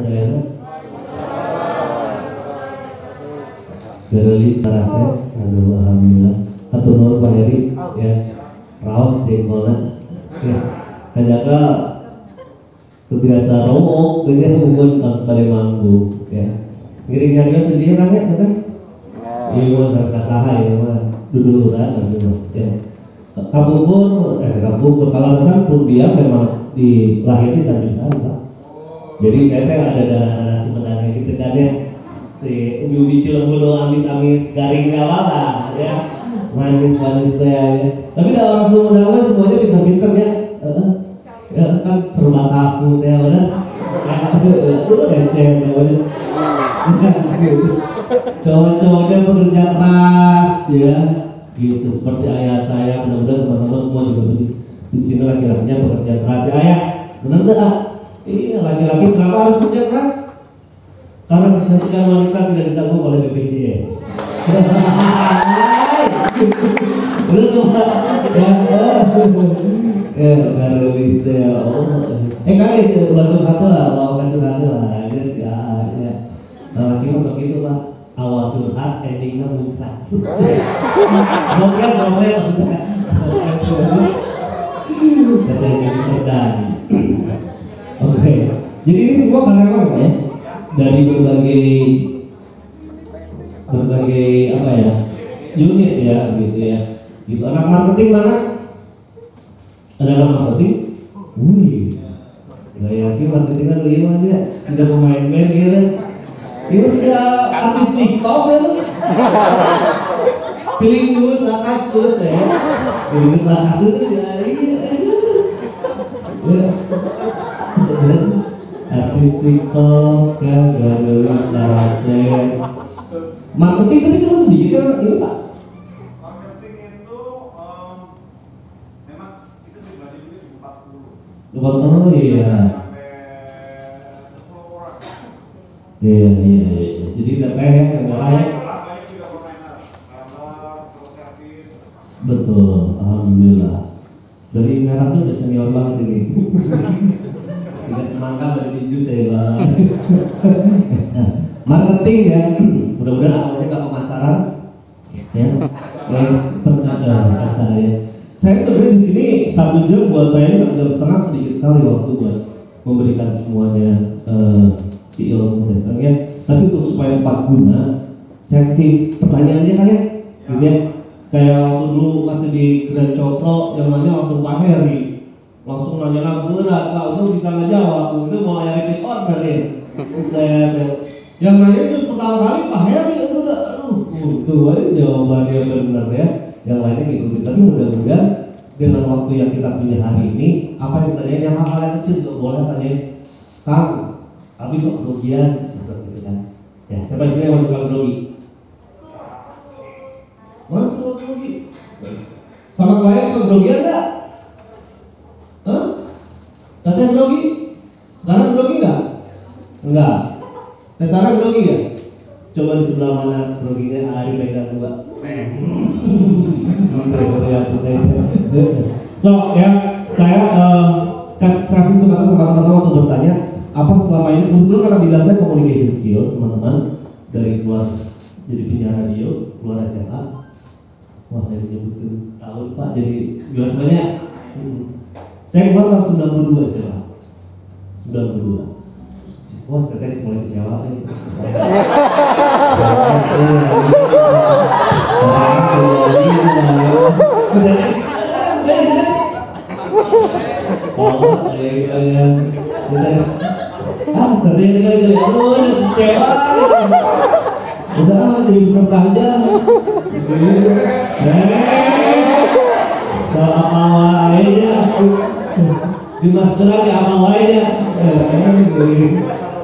Ya, Gerelis Tarase, aduh alhamdulillah. Hatur nuhun Pak Heri, ya. Raos dengkolna. Ya. Kajaka kebiasa romo, kemudian hubungan pas pada manggu, ya. Ngiringnya dia sendiri kan ya, betul? Iya, mau sasaha ya, mah duduluran, ya. Kapungkur kalau alasan pun dia memang dilahirkan di Tanjung Sari, Pak. Jadi saya ada narasi menangnya gitu kan ya. Si ubi-ubi Cilembuno amis-amis garing kawala ya, manis-manis ya. Tapi dah orang Sumedang semuanya pintar-pintar ya. Ya kan serba takut ya benar. Itu receh namanya. Cowok-cowoknya bekerja keras ya, gitu seperti ayah saya. Mudah-mudahan teman-teman semua juga di sini laki-lakinya bekerja keras ya ayah. Benar tak? Iya, laki-laki kenapa harus bekerja keras? Karena kecantikan wanita tidak ditanggung oleh BPJS. Bener dong, Pak. Ya, garis ya. Kali ulah curhat lah, ulah curhat lah. Ya. Laki masuk itu Pak. Awal curhat, endingnya muncrat. Bokret maksudnya. Oke. Jadi ini semua karyawan ya? Dari berbagai apa ya unit ya gitu ya gitu. Anak marketing mana? Ada anak marketing? Gak yakin marketing kan iya aja tidak pemain band gitu. Itu sudah artis TikTok ya tuh. Feeling good lakas good ya. Feeling good lakas itu ya artis TikTok ya, Gerelis Tarase. Marketing tadi cuma sedikit kan ini Pak? Marketing itu memang itu dibagi juga di 40. Oh iya. Sampai 10 orang. Iya. Jadi nggak kayak Banyak juga permainan, gambar, servis. Betul, alhamdulillah. Dari merahnya udah senior banget ini. Sehingga semangka dari jus ya Pak. Marketing ya, mudah-mudahan awalnya ke pemasaran ya, kata ya. Saya sebenarnya di sini 1 jam buat saya 1 jam setengah sedikit sekali waktu buat memberikan semuanya si ilmu tentang ya. Tapi untuk supaya tepat guna, saya kasih pertanyaannya kan ya, gitu ya. Kayak waktu dulu masih di Grand Cokro, yang nanya langsung Pak Heri, langsung nanya berat, Pak itu bisa ngejawab, itu mau repeat order ya. Saya yang nanya itu pertama kali Pak Heri itu tuh aja jawabannya benar ya. Yang lainnya ngikutin. Tapi mudah-mudahan dengan waktu yang kita punya hari ini, apa yang ditanyain yang hal-hal yang kecil juga boleh tanya. Kang, habis kok kerugian, gitu kan? Ya, siapa sih yang masuk grogi? Masuk grogi. Sama klien suka grogian enggak? Hah? Katanya grogi? Sekarang grogi enggak? Enggak. Sekarang grogi ya? Coba di sebelah mana groginya? Ari pegang dua. So ya, saya kasih kesempatan sama teman-teman untuk bertanya apa selama ini. Kebetulan karena bidang saya communication skills teman-teman, dari keluar jadi penyiar radio, keluar SMA. Wah, saya menyebutkan tahun Pak, jadi biasanya saya keluar tahun 92 SMA. 92. Wah, sekarang mulai kecewa nih. Sering dengar kecewa. Udah jadi peserta aja. Sama aja. Di masteran ya apa aja.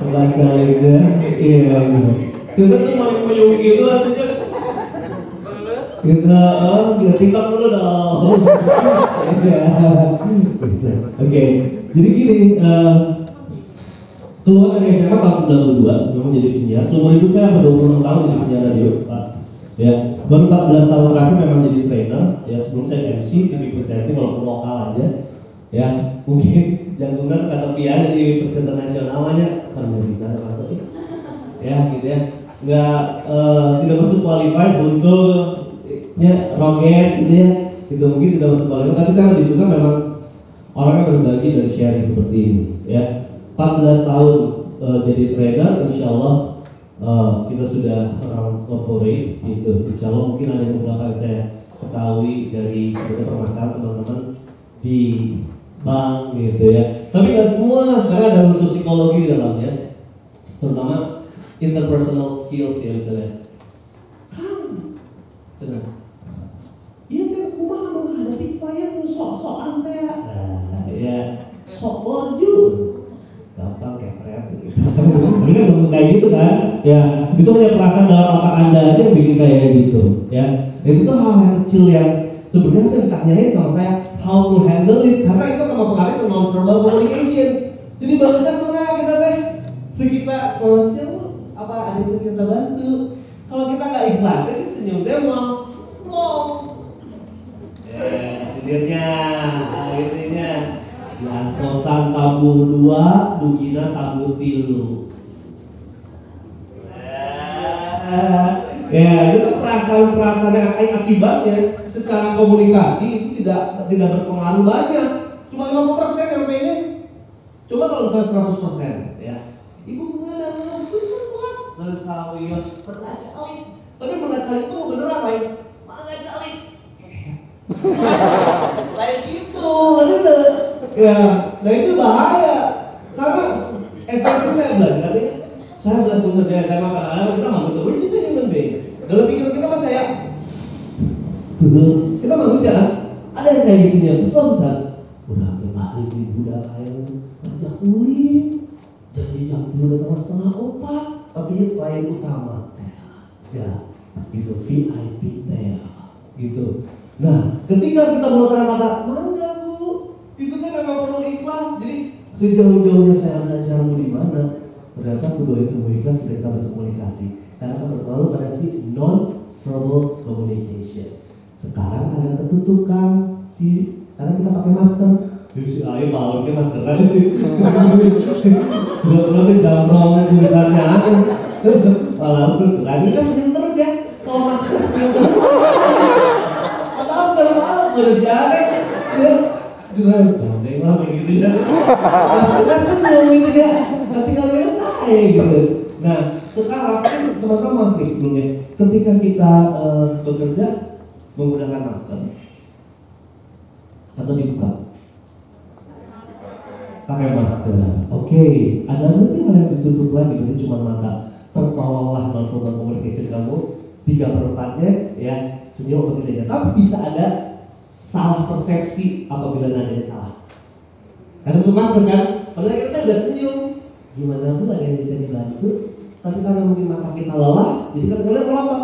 Baca itu, iya. Kita tuh paling menyuki itu aja. Kita TikTok dulu dong. Oke, jadi gini, keluar dari SMA tahun 92, memang jadi penyiar. Seumur hidup saya pada 26 tahun jadi penyiar radio, Pak. Ya, baru 14 tahun terakhir memang jadi trainer. Ya, sebelum saya MC, TV presenter walaupun lokal aja. Ya, mungkin jantungnya ke tepian di presenter nasional aja kan nggak bisa ya gitu ya, nggak tidak masuk qualified untuk roges gitu ya, itu mungkin tidak masuk qualified, tapi saya lebih suka memang orang yang berbagi dan sharing seperti ini ya. 14 tahun jadi trader, insya Allah kita sudah orang corporate gitu. Insya Allah mungkin ada beberapa yang saya ketahui dari permasalahan teman-teman di bank gitu ya. Tapi nggak semua, sekarang ada unsur psikologi di dalamnya, terutama interpersonal skills ya misalnya. Iya kan, kumaha menghadapi klien sok-sokan teh. Nah, ya sok borjur. Gampang kepret gitu. Ini kan kayak gitu kan. Ya, itu hanya perasaan dalam otak Anda aja yang bikin kayak gitu, ya. Dan itu hal yang kecil yang sebenarnya saya ditanyain sama saya how to handle it, karena itu akan mempengaruhi ke non-verbal communication. Jadi baliknya senang kita teh. Sekitar selamat siang Bu, apa ada yang bisa kita bantu? Kalau kita nggak ikhlas, sih senyum teh mau long. Sindirnya, intinya Yantosan tabur 2, Dugina tabur 3. Ya, itu perasaan-perasaan yang akibatnya secara komunikasi itu tidak berpengaruh banyak. Cuma 50% yang pengen. Coba kalau misalnya 100% ya. Ibu mengalah, betul kelas dari sawios pernah calik. Tapi mengacalik itu beneran lain. Mengacalik. Lain gitu, gitu. Ya, nah itu bahaya. Karena esensi saya belajar ya. Saya belajar untuk tema kadang-kadang kita manusia, which is a human being. Dalam pikiran kita mas saya, kita manusia kan. Ada yang kayak gitunya, besar. Udah hari ini udah kayak ngajak kulit, jadi jam 3 datang 3:30, tapi dia klien utama, ya, gitu VIP teh, gitu. Nah, ketika kita melontarkan kata, mangga Bu, itu kan memang perlu ikhlas. Jadi sejauh-jauhnya saya belajarmu di mana, ternyata kedua itu ikhlas ketika kita berkomunikasi. Karena kita terlalu pada si non-verbal communication. Sekarang ada tertutup kan karena kita pakai masker. Jadi si Ayu mau pakai masker kan? Sudah pernah jamrong tulisannya ada. Lalu lagi kan senyum terus ya. Kalau masker senyum terus. Atau kalau manusia kan? Juga gandeng lah begitu ya. Maskernya senyum gitu ya. Nanti kalau selesai gitu. Nah sekarang teman-teman sebelumnya, ketika kita bekerja menggunakan masker atau dibuka pakai masker, oke. Ada berarti hal yang ditutup lagi, berarti cuma mata. Tertolonglah non-verbal communication kamu 3/4 ya, senyum atau tidaknya. Tapi bisa ada salah persepsi apabila nadanya salah. Karena tutup masker kan, padahal kita udah senyum. Gimana Bu, ada yang bisa dibantu? Tapi karena mungkin mata kita lelah, jadi kata-kata melotot.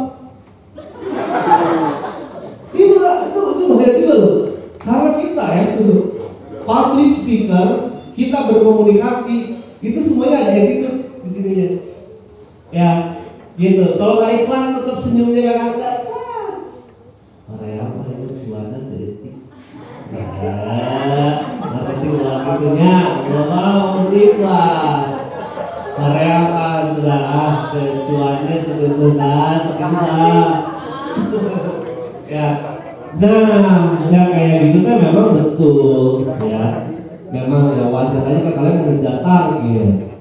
Itu bahaya juga loh. Karena kita ya, public speaker, kita berkomunikasi, itu semuanya ada attitude di sini ya. Ya, gitu. Kalau nggak ikhlas, tetap senyumnya nggak ikhlas. Korea apa itu cuaca sedetik. Seperti ulang itunya, kalau mau ikhlas. Korea apa sudah kecuanya sebentar ya. Nah, yang kayak gitu kan memang betul ya. Memang ya wajar aja kan kalian mengejar target.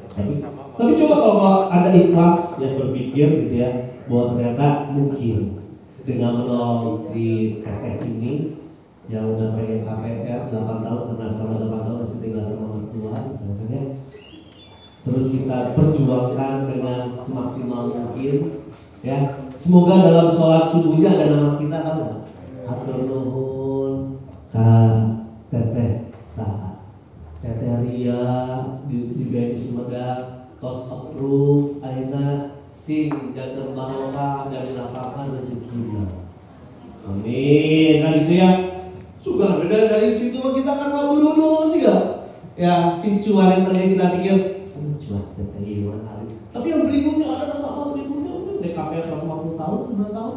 Tapi coba kalau ada ikhlas yang berpikir gitu ya, bahwa ternyata mungkin dengan menolong si kakek ini yang udah pengen KPR 8 tahun, karena selama 8 tahun masih tinggal sama mertua misalnya, terus kita perjuangkan dengan semaksimal mungkin ya. Semoga dalam sholat subuhnya ada nama kita, tahu nggak? Hatur nuhun ka teteh saha, teteh Ria di BNI Sumedang, tos approve ayeuna sing jaga barokah dari lapangan rezekinya. Amin. Kan itu ya. Sudah beda dari situ kita kan ngabur-ngabur juga. Ya, si cuan yang tadi kita pikir cuan teteh Iwan hari. Tapi yang berikutnya ada masalah berikutnya DKP 150 tahun, 2 tahun.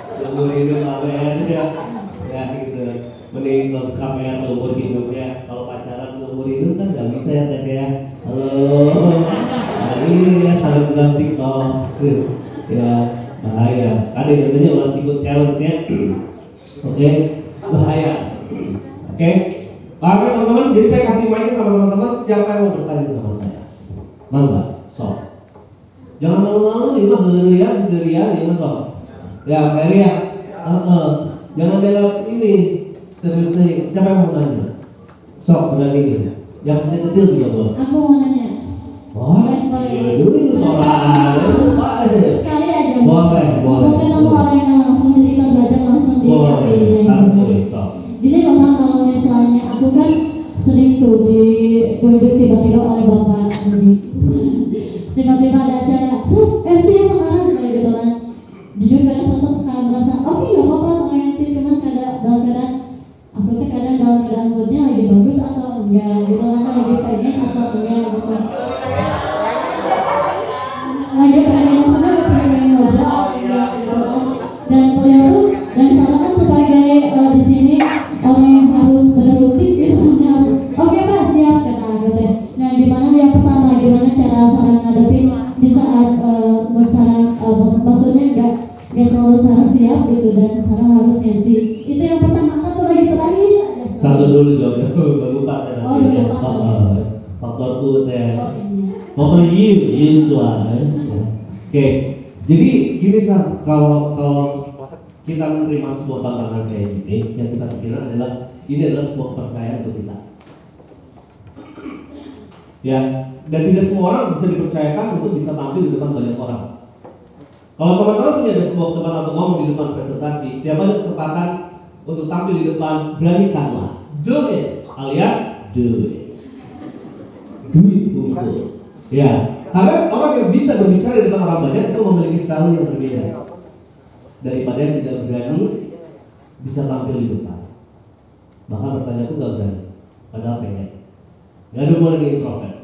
Seumur hidup KPR ya gitu. Mending kalau KPR seumur hidup ya. Kalau pacaran seumur hidup kan nggak bisa ya teteh ya. Halo. Nah, ini ya saling bilang TikTok. Ya, bahaya. Tadi katanya masih ikut challenge ya. Oke, bahaya. Oke. Oke teman-teman, jadi saya kasih mic sama teman-teman. Siapa yang mau bertanya sama saya? Mangga, sok. Jangan malu-malu, ini mah dulu ya, Ceria, ini mah sok. Ya, Ferry ya. Jangan bela ini. Serius nih, siapa yang mau nanya? Sok, berani. Yang kecil-kecil juga boleh. Aku mau nanya. Wah, dulu itu soal. Sekali aja. Boleh. Mau ketemu orang yang langsung, jadi kita belajar langsung di Boleh, santuy, sok. Jadi Bapak, kalau misalnya aku kan sering tuh ditunjuk tiba-tiba oleh Bapak tiba-tiba ada acara, MC nya sekarang kayak gitu kan. Jujur kadang suka merasa, oke nggak apa-apa sama MC, cuman dalam keadaan aku tuh kadang dalam keadaan moodnya lagi bagus atau enggak gitu kan, lagi pengen atau enggak gitu. Lagi pengen maksudnya lagi pengen ngobrol atau enggak gitu kan. Dan beliau tuh dan saya kan sebagai di sini orang yang harus berrutin gitu kan. Oke Pak, siap kata aku teh. Nah gimana yang pertama, gimana cara sarang ngadepin di saat bersarang maksudnya enggak selalu sarang siap gitu dan sarang harus MC. Itu yang pertama. Satu lagi terakhir aja. Satu dulu jawabnya, gak lupa saya nanti. Oh, udah lupa. Faktorku teh. Faktor you soal. Oke, jadi gini Sar, kalau kita menerima sebuah tantangan kayak gini, yang kita pikirkan adalah ini adalah sebuah kepercayaan untuk kita. Ya, dan tidak semua orang bisa dipercayakan untuk bisa tampil di depan banyak orang. Kalau teman-teman punya ada sebuah kesempatan untuk ngomong di depan presentasi, setiap ada kesempatan untuk tampil di depan, beranikanlah, do it, alias do it, betul. Ya, karena orang yang bisa berbicara di depan orang banyak itu memiliki value yang berbeda daripada yang tidak berani bisa tampil di depan. Bahkan bertanya pun gak berani, padahal pengen. Gak ada boleh di introvert.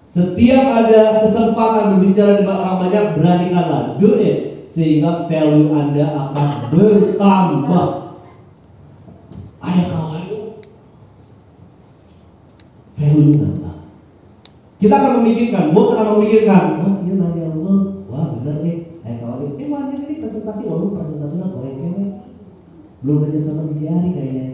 Setiap ada kesempatan berbicara di depan orang banyak, beranikanlah, do it, sehingga value Anda akan bertambah. Ada kawan value nambah. Kita akan memikirkan, bos akan memikirkan, mas iya nanya Allah, wah bener nih, kayak kawan ini, ini presentasi, walaupun presentasinya korek-korek, belum baca sama dijari kayaknya,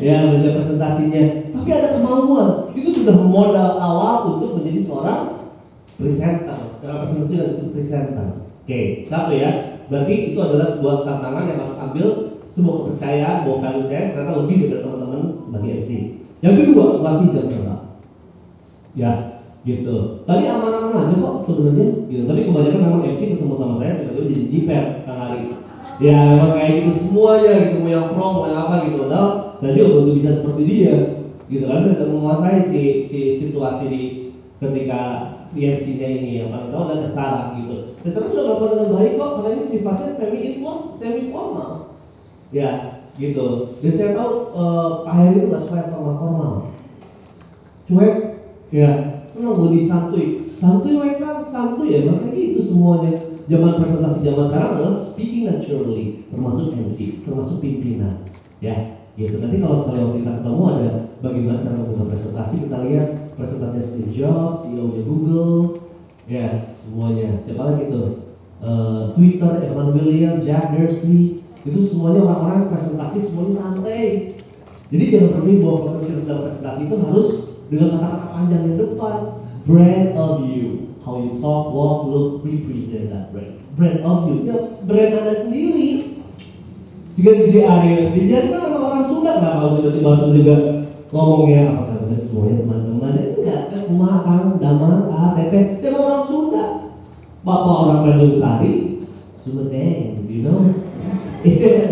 ya baca presentasinya, tapi ada kemauan, itu sudah modal awal untuk menjadi seorang presenter, seorang presentasi untuk presenter. Oke, satu ya, berarti itu adalah sebuah tantangan yang harus ambil, sebuah kepercayaan bahwa value saya ternyata lebih daripada teman-teman sebagai MC. Yang kedua, latih jam terbang. Ya, gitu. Tadi aman-aman aja kok sebenarnya, gitu. Tapi kebanyakan memang MC ketemu sama saya tiba-tiba jadi jiper Kang Ari. Ya, memang kayak gitu semuanya, gitu. Mau yang pro, mau yang apa gitu. Padahal saya juga belum bisa seperti dia, gitu. Karena saya tidak menguasai si situasi di ketika MC-nya ini yang paling tahu dan kesarang gitu. Kesarang sudah melakukan dengan baik kok, karena ini sifatnya semi formal. Ya, gitu. Dan saya tahu Pak Heri itu nggak suka yang formal-formal. Cuek. Ya, senang body santuy mereka santuy ya, makanya gitu semuanya. Zaman presentasi zaman sekarang adalah speaking naturally, termasuk MC, termasuk pimpinan. Ya, gitu. Nanti kalau sekali waktu kita ketemu ada bagaimana cara membuat presentasi, kita lihat presentasinya Steve Jobs, CEO-nya Google, ya semuanya. Siapa lagi tuh? Twitter, Evan Williams, Jack Dorsey, itu semuanya orang-orang presentasi semuanya santai. Jadi jangan berpikir bahwa dalam presentasi itu harus dengan kata-kata panjang di depan. Brand of you, how you talk, walk, look, represent that brand. Brand of you, ya brand Anda sendiri. Jika DJ Ari kan orang Sunda, nggak mau tiba-tiba langsung juga ngomongnya apakah benar semuanya teman-teman? Enggak, kan makan, damang, teteh, dia orang Sunda. Bapak orang Bandung Sari, Sumedang, you know?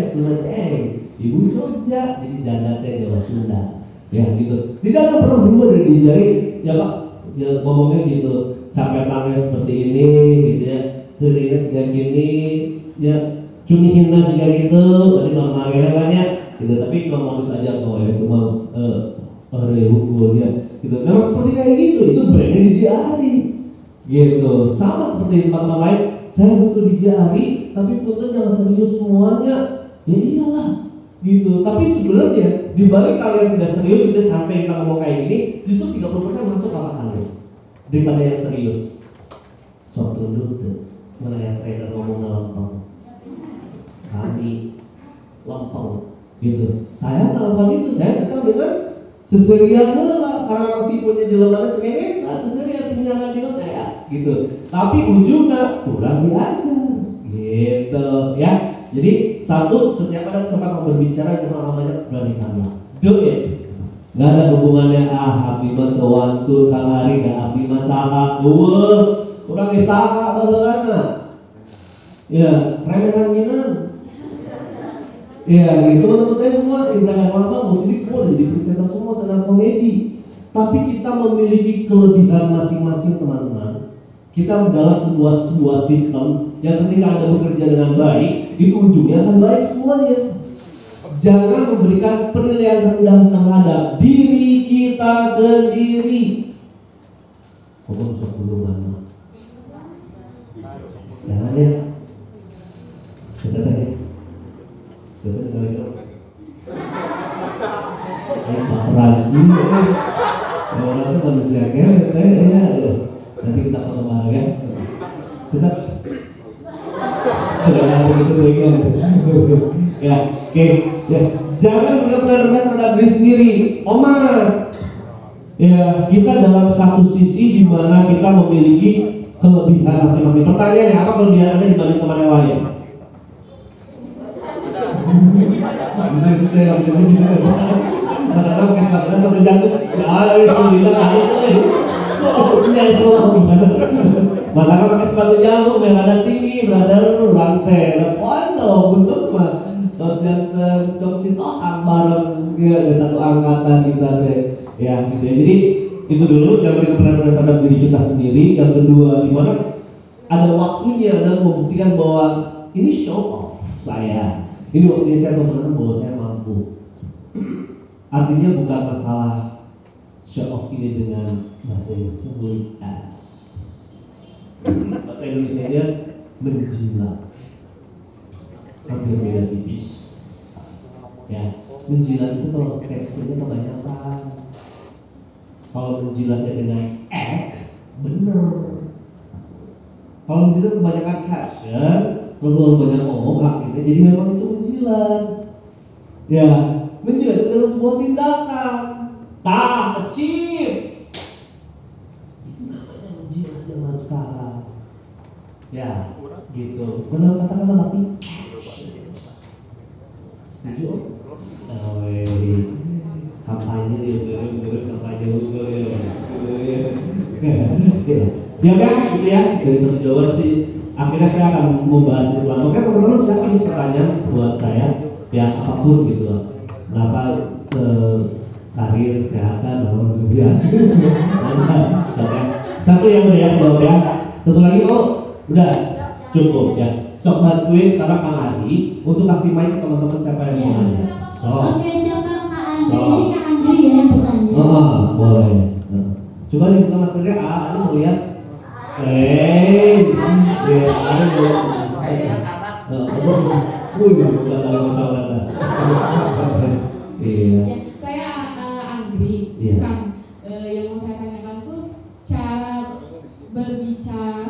Sumedang, Ibu Jogja, jadi janda teh Jawa Sunda. Ya gitu, tidak akan pernah berubah dari dijari, ya Pak, ya ngomongnya gitu, capek tangannya seperti ini, gitu ya, harinya segala gini, ya cunihinnya segala gitu, berarti normal banyak, gitu. Tapi cuma modus aja bahwa ya cuma hukum ya, gitu. Memang seperti kayak gitu, itu brandnya dijari, gitu. Sama seperti di tempat lain, saya butuh dijari, tapi punten jangan serius semuanya, ya iyalah. gitu. Tapi sebenarnya di balik kalian tidak serius, sudah sampai kita ngomong kayak gini, justru 30% masuk akal kalian daripada yang serius. Sok tunduk tuh, mana yang trainer ngomong lempeng, kami lempeng, gitu. Saya melakukan itu, saya tetap dengan seserian lah, karena waktu tipenya jelema cengeng, seserian penyangan di ya, gitu. Tapi ujungnya kurang diajar, gitu ya. Jadi satu, setiap ada kesempatan berbicara jangan namanya beranikanlah, do it. Gak ada hubungannya abdi mah kewantur kamari gak abdi mah saha, kurang saha baheulana. Ya, remehan minang. Ya, gitu teman-teman saya semua Indra Herlambang, Musidik semua udah jadi presenter semua stand komedi. Tapi kita memiliki kelebihan masing-masing teman-teman. Kita dalam sebuah sistem yang ketika Anda bekerja dengan baik, itu ujungnya akan baik semuanya. Jangan memberikan penilaian rendah terhadap diri kita sendiri. Ngomong sok dulu mana? Jangan ya. Kita tanya. Lagi, orang itu manusia kere, nanti kita foto bareng ya. Sudah, ya, oke, ya, jangan benar-benar terhadap diri sendiri, Omar. Ya, kita dalam satu sisi di mana kita memiliki kelebihan masing-masing. Pertanyaannya apa kelebihan Anda dibanding teman yang lain? Bisa saya langsung gitu. Kadang-kadang pakai sepatu satu jago. Ya, itu bilang Maka pakai sepatu jago, berada tinggi, berada rantai, ada pondok, bentuk mah. Terus jangan cok situ bareng dia ada satu angkatan kita deh. Ya, gitu ya. Jadi itu dulu, jangan berkepentingan terhadap diri kita sendiri. Yang kedua, di mana ada waktunya dan membuktikan bahwa ini show off saya. Ini waktunya saya menunjukkan bahwa saya mampu. Artinya bukan masalah show off ini dengan bahasa Indonesia bully ass. Bahasa Indonesia menjilat. Hampir beda tipis. Ya, menjilat itu kalau teksturnya kebanyakan. Kalau menjilatnya dengan act, bener. Kalau menjilat kebanyakan caption, kalau banyak ngomong akhirnya jadi memang itu menjilat. Ya, menjilat itu adalah sebuah tindakan. Achieve. Itu namanya menjilat zaman sekarang. Ya, gitu. Benar kata-kata tapi. Setuju? Kampanye dia kampanye siap ya, gitu ya. Dari satu jawaban sih. Akhirnya saya akan membahas itu. Oke teman-teman, siapa ini pertanyaan buat saya? Ya apapun gitu. Kenapa karir, kesehatan, bahwa juga. Satu yang udah ya jawab ya. Satu lagi udah cukup ya. Sok bantuin sekarang Kang Adi untuk kasih mic ke teman-teman siapa yang mau nanya. Oke, siapa Kak Andri? Kak Andri ya yang bertanya. Boleh. Coba dibuka maskernya, Adi mau lihat. Ya, ada dulu. Bukan dari macam Iya. Saya Andri. Iya. Kang, yang mau saya tanyakan tuh cara berbicara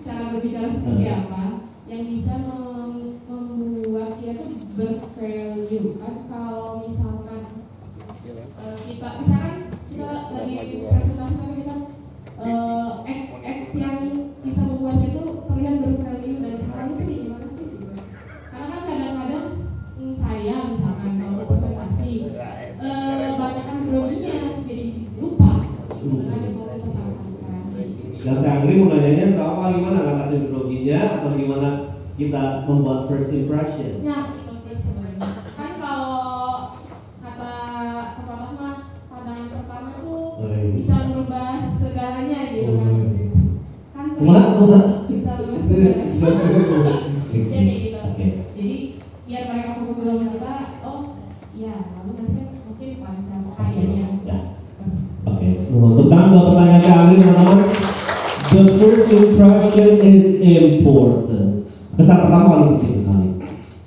seperti apa yang bisa membuat kita tuh bervalue kan? Kalau misalkan kita lagi presentasi tapi kita act yang bisa membuat itu terlihat bervalue dan sekarang itu gimana sih? Karena kan kadang-kadang saya misalkan kalau presentasi banyakkan groginya jadi lupa dengan yang mau kita sampaikan. Dan Kak Andri mau nanyanya soal gimana ngatasin groginya atau gimana kita membuat first impression? Nah, itu sih sebenarnya. Kan kalau kata pepatah mah pandangan pertama tuh bisa merubah segalanya gitu kan. Kan bisa merubah segalanya. Ya kayak gitu. Jadi biar mereka fokus sama kita, iya, lalu nanti mungkin panjang kayaknya. Oke, untuk tambah pertanyaan Kak Andri teman-teman. The first impression is important. Kesan pertama paling penting sekali.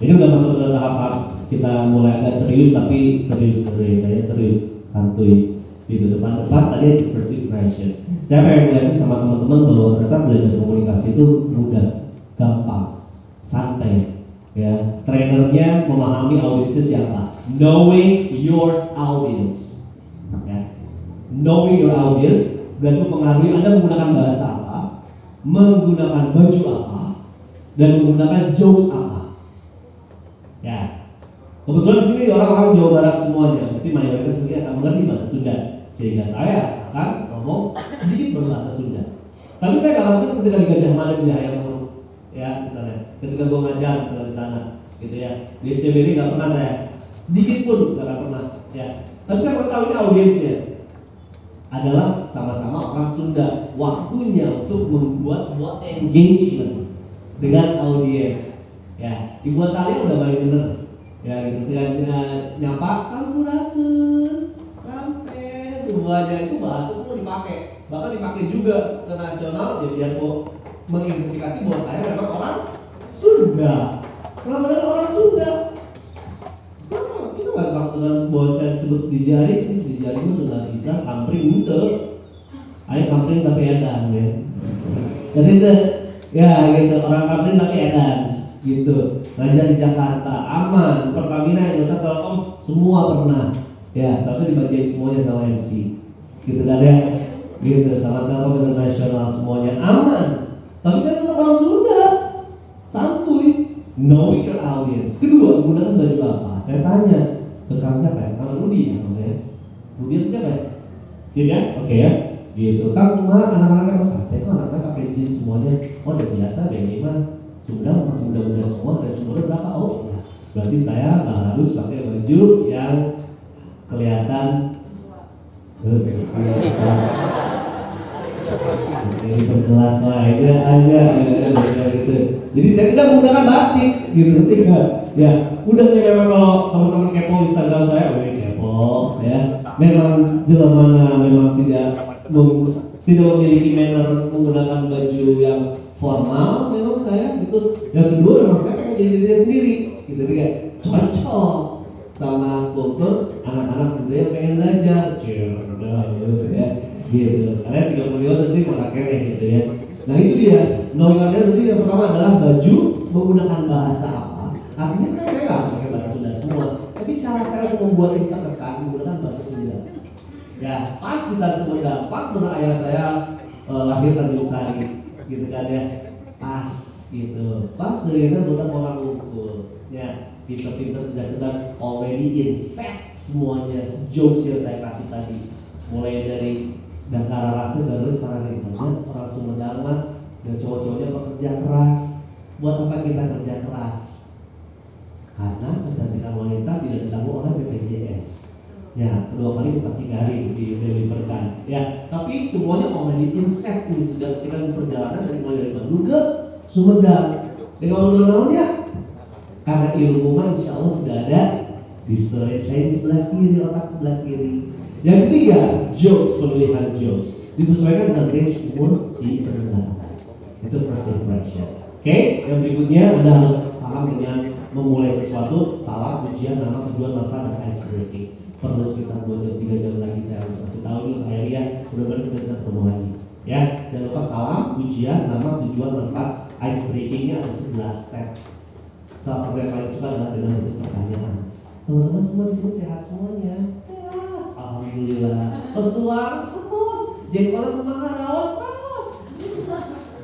Ini udah masuk ke tahap kita mulai agak serius tapi serius kayak serius santuy gitu. Depan tadi first impression. Saya pengen ngeliatin sama teman-teman bahwa ternyata belajar komunikasi itu mudah, gampang, santai. Ya, trainernya memahami audiensnya siapa. Knowing your audience. Ya. Knowing your audience berarti mempengaruhi Anda menggunakan bahasa apa, menggunakan baju apa, dan menggunakan jokes apa. Ya, kebetulan di sini orang-orang Jawa Barat semuanya, berarti mayoritas mungkin akan mengerti bahasa Sunda, sehingga saya akan ngomong sedikit berbahasa Sunda. Tapi saya nggak ngerti ketika di Gajah Mada di Hayam, ya misalnya, ketika gue ngajar misalnya di sana, gitu ya. Di SCBD nggak pernah saya, sedikit pun nggak pernah, ya. Tapi saya mau tahu ini audiensnya adalah sama-sama orang Sunda. Waktunya untuk membuat sebuah engagement dengan audiens. Ya, dibuat kalian udah paling bener. Ya, gitu. Nyapa sampurasun, rampe, semuanya itu bahasa semua dipakai. Bahkan dipakai juga ke nasional, ya biar mau mengidentifikasi bahwa saya memang orang Sunda. Kenapa dengan orang Sunda? Itu nggak kebetulan bahwa saya sebut di jari itu sudah bisa kampring itu. Ayo kampring tapi edan ya. Jadi itu ya gitu, orang kampring tapi edan gitu. Ngajar di Jakarta aman, Pertamina, Indonesia Telkom semua pernah. Ya, seharusnya dibacain semuanya sama MC. Gitu kan ya. Gitu, sama Telkom Internasional semuanya aman. Tapi saya tetap orang Sunda. Santuy, knowing your audience. Kedua, menggunakan baju apa? Saya tanya ke Kang siapa ya? Kang Budi ya namanya. Budi itu siapa ya? Siap ya? Oke ya. Gitu. Kang cuma anak-anaknya kok santai kok anaknya pakai jeans semuanya. Oh udah biasa BNI mah Sunda masih muda-muda semua dan umurnya berapa? Oh iya. Berarti saya nggak harus pakai baju yang kelihatan ini berkelas lah, itu aja gitu. Jadi saya tidak menggunakan batik gitu, ya. Udah kayak memang kalau teman-teman kepo Instagram saya, kepo, ya. Memang jelamana memang tidak memiliki manner menggunakan baju yang formal, memang saya gitu. Yang kedua memang saya pengen jadi diri sendiri, gitu ya. Cocok sama kultur anak-anak muda yang pengen belajar, gitu ya. Gitu, karena 35 nanti makanya gitu ya. Nah itu dia, knowing audience berarti yang pertama adalah baju menggunakan bahasa apa. Artinya saya nggak harus pakai bahasa Sunda semua, tapi cara saya untuk membuat itu terkesan menggunakan bahasa Sunda. Ya, pas di saat Sunda, pas benar ayah saya lahir Tanjung Sari, gitu kan ya, pas gitu, pas dengan bukan orang Bungkul, ya, pinter-pinter cerdas already inset semuanya jokes yang saya kasih tadi, mulai dari dan cara rasa terus para kita orang Sumedang mah dan cowok-cowoknya pekerja keras. Buat apa kita kerja keras? Karena kecantikan wanita tidak ditanggung oleh BPJS. Ya, kedua kali pasti garing di deliverkan. Ya, tapi semuanya already inset ini sudah ketika perjalanan dari mulai dari Bandung ke Sumedang. Dengan menurutnya karena ilmu mah insya Allah sudah ada di storage saya sebelah kiri, otak sebelah kiri. Yang ketiga, jokes, pemilihan jokes disesuaikan dengan range umur si pendengar. Itu first impression. Oke, yang berikutnya Anda harus paham dengan memulai sesuatu, salam, pujian, nama, tujuan, manfaat, dan ice breaking. Perlu sekitar 2 jam, 3 jam lagi saya harus kasih tahu nih akhirnya mudah-mudahan kita bisa ketemu lagi. Ya, jangan lupa salam, pujian, nama, tujuan, manfaat, ice breakingnya ada 11 step. Salah satu yang paling suka adalah dengan bentuk pertanyaan. Teman-teman semua di sini sehat semuanya? Alhamdulillah. Terus tuang, terus jengkolan kemakan rawas, terus.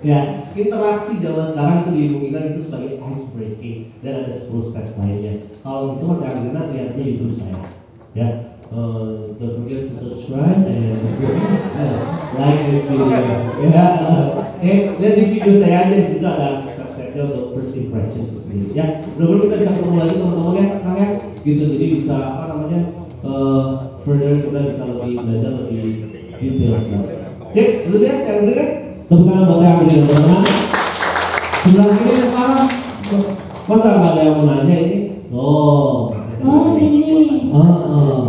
Ya, interaksi zaman sekarang itu dimungkinkan itu sebagai ice breaking dan ada 10 step lainnya. Kalau gitu mas yang enak lihatnya YouTube saya. Ya, don't forget to subscribe and like this video. Ya, lihat di video saya aja di situ ada step-stepnya untuk first impression itu sendiri. Ya, mudah-mudahan kita bisa ketemu lagi teman-teman ya, Kang ya. Gitu, jadi bisa apa namanya? Further kita bisa lebih belajar lebih detail sih. Sip, itu dia, yang bener kan? Tepuk tangan buat yang bener teman-teman. Sebelah kiri sekarang, masa nggak ada yang mau nanya ini? Oh ini.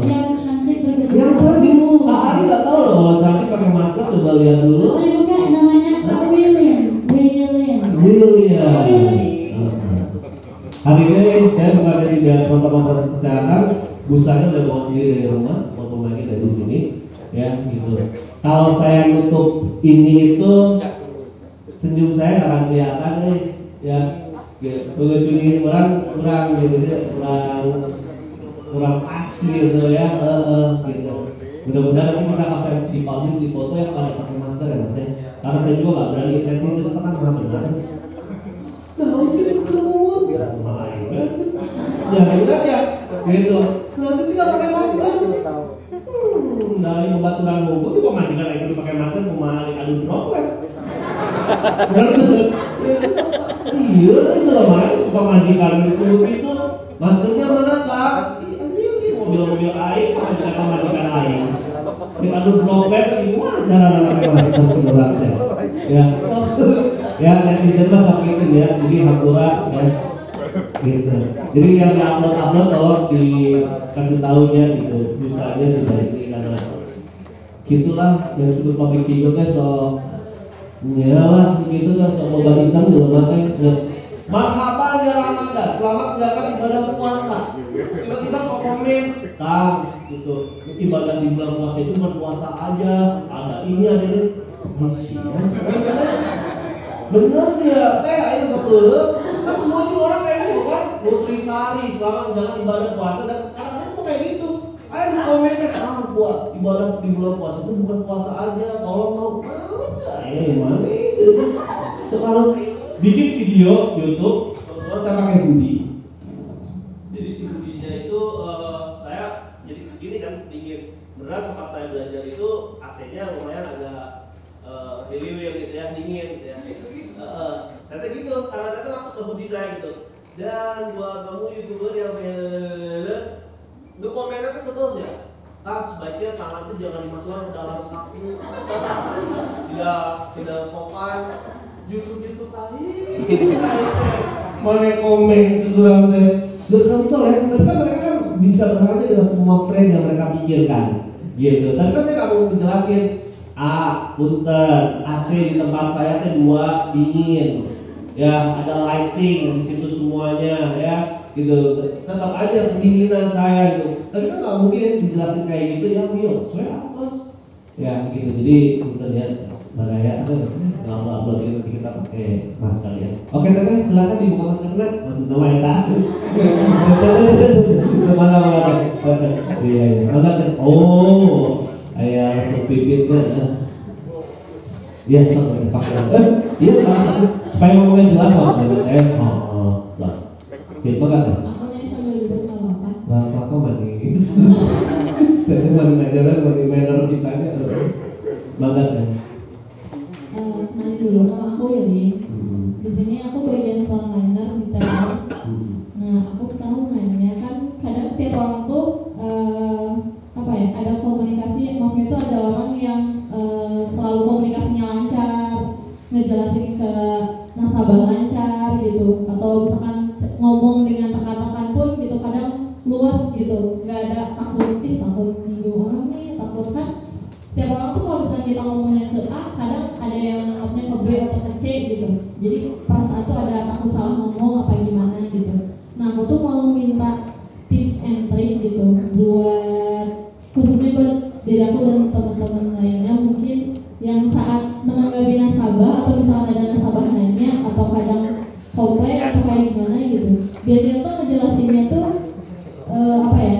Yang cantik bergedung. Yang cantik. Tadi nggak tahu loh kalau cantik pakai masker, coba lihat dulu. Oh bukan, namanya Kak William. Hari ini saya bukan dari teman-teman busanya udah bawa sendiri dari rumah, walaupun lagi dari sini, ya gitu. Kalau saya nutup ini itu senyum saya nggak akan kelihatan, ya. Ngelucuin orang kurang gitu ya, kurang pas gitu ya, gitu. Mudah-mudahan nanti kita pas dipublish di foto yang pada pakai masker ya mas ya. Karena saya juga nggak berani netizen itu kan malah benar. Nah, ujian keluar, ya gitu ya, gitu. Nanti sih nggak pakai masker. Dari pembaturan bogor itu pemajikan yang itu pakai masker kemarin adu droplet. Iya, itu lah mana pemajikan itu maskernya mana kak? Mobil-mobil air, pemajikan air. Adu droplet gimana cara pakai masker sebenarnya? Ya, ya netizen mah sakit itu ya, jadi hakura ya. Gitu. Jadi yang di-upload kalau dikasih tahunya gitu, misalnya sudah ini karena gitulah yang disebut public figure teh so nyalah gitu kan so mau barisan di rumah teh. Marhaban ya Ramadan, selamat menjalankan ibadah puasa. Tiba-tiba kok komen, Kang, gitu. Ibadah di bulan puasa itu berpuasa aja, ada ini ada ini. Masih bener sih ya, teh ayo sebelum kan semua juga orang kayak gitu kan, nutrisari selamat menjalankan ibadah puasa dan kadang-kadang semua kayak gitu. Ayo di komennya, buat ibadah di bulan puasa itu bukan puasa aja, tolong dong. Mana itu? Sekarang bikin video YouTube, kebetulan saya pakai hoodie. Jadi si hoodie-nya itu saya jadi begini kan dingin. Beneran tempat saya belajar itu AC-nya lumayan agak heliwir gitu ya, dingin gitu ya. Saya tuh gitu, kadang-kadang masuk ke hoodie saya gitu. Dan buat kamu YouTuber yang lu komennya tuh sebel ya. Kang, sebaiknya tangan itu jangan dimasukkan ke dalam saku. Tidak sopan. YouTube tadi. Mana komen curang teh. Cancel ya. Tapi kan mereka kan bisa berhati dengan semua frame yang mereka pikirkan. Gitu. Tapi kan saya nggak mau dijelasin. Punten, AC di tempat saya teh 2 dingin. Ya, ada lighting di situ semuanya ya. Gitu, tetap aja kedinginan saya gitu. Tapi kan nggak mungkin dijelasin kayak gitu ya, Mio, swear terus ya gitu. Jadi kita lihat baraya ada upload ini nanti kita pakai masker ya. Oke teteh silakan dibuka maskernya, maksud nama ya tak? Kemana iya. Oh, ayah sepipitnya. Iya, pakai. Iya, supaya ngomongnya jelas maksudnya. Siapa kan? Aku nyanyi sambil duduk nggak apa-apa. Nggak apa-apa manis. Jadi manis ajaran, manis manner di sana. Banget ya. Nanya dulu nama aku ya nih. Di sini aku bagian frontliner di Thailand. Nah aku sekarang nanya kan kadang setiap orang tuh apa ya ada komunikasi, maksudnya itu ada orang yang selalu komunikasinya lancar, ngejelasin ke nasabah lancar gitu, atau misalkan ngomong dengan tekan-tekan pun gitu kadang luas gitu, nggak ada takut nyinggung orang nih, takut kan setiap orang tuh kalau misalnya kita ngomongnya ke A kadang ada yang ngomongnya ke B atau ke C gitu, jadi perasaan tuh ada takut salah ngomong apa gimana gitu. Nah aku tuh mau minta tips and trick gitu buat khususnya buat diri aku dan teman-teman lainnya mungkin yang saat menanggapi nasabah atau misalnya ada nasabah nanya atau kadang komplain atau kayak gimana gitu, biar dia tuh ngejelasinnya tuh apa ya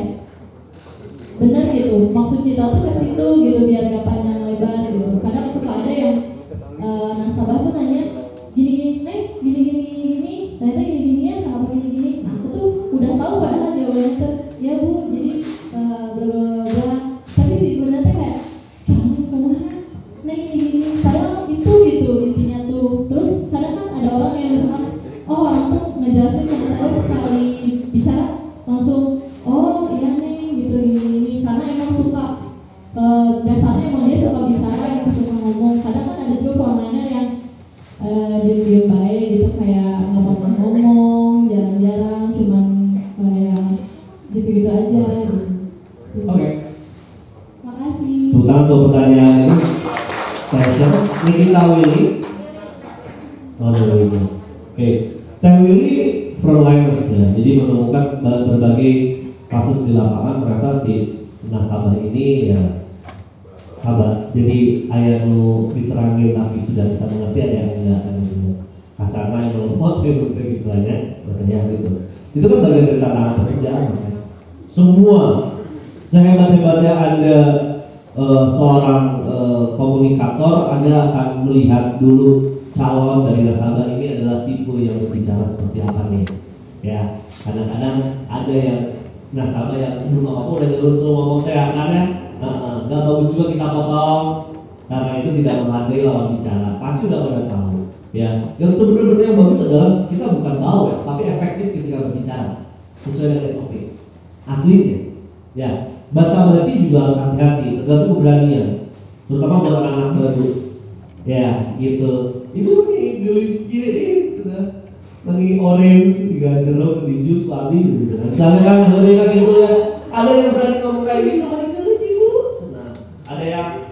benar gitu, maksud kita tuh ke situ gitu biar gak panjang lebar gitu. Kadang suka ada yang nasabah tuh nanya gini ternyata gini ya kenapa gini. Nah, aku tuh udah tahu padahal jawabannya tuh ya bu jadi bla bla bla, tapi si bunda tuh kayak kumaha nah gini padahal itu gitu intinya tuh. Terus kadang kan ada orang yang misalkan orang tuh ngejelasin ke nasabah sekali bicara langsung iya nih gitu gini karena emang suka dasarnya emang dia suka bicara gitu, suka ngomong. Kadang kan ada juga frontliner yang diam-diam baik gitu kayak nggak pernah ngomong, jarang-jarang cuman kayak gitu-gitu aja gitu. Oke. Makasih. Tentang untuk pertanyaan ini, saya Nikita Willy. Oke, Teh Willy frontliners ya, jadi menemukan berbagai kasus di lapangan ternyata si nasabah ini ya sahabat, jadi ayah nu diterangin tapi sudah bisa mengerti, ada yang enggak kasarnya yang lemot gitu banyak makanya gitu. Itu kan bagian dari tantangan pekerjaan. Semua sehebat-hebatnya Anda seorang komunikator, Anda akan melihat dulu calon dari nasabah ini adalah tipe yang berbicara seperti apa nih. Ya, kadang-kadang ada yang nasabah yang ngomong udah nyuruh ngomong saya karena nggak bagus juga kita potong karena itu tidak menghargai lawan bicara. Pasti udah pada tahu. Ya, yang sebenarnya yang bagus adalah kita bukan bawel, tapi efektif ketika berbicara sesuai dengan SOP. Aslinya, ya. Bahasa basi juga harus hati-hati, tergantung keberanian, terutama buat anak-anak baru. Ya, gitu. Ibu nih gelis gini, sudah lagi orange, tiga jeruk di jus babi gitu. Misalnya kan mereka gitu ya, ada yang berani ngomong kayak gitu, gelis ibu. Ada yang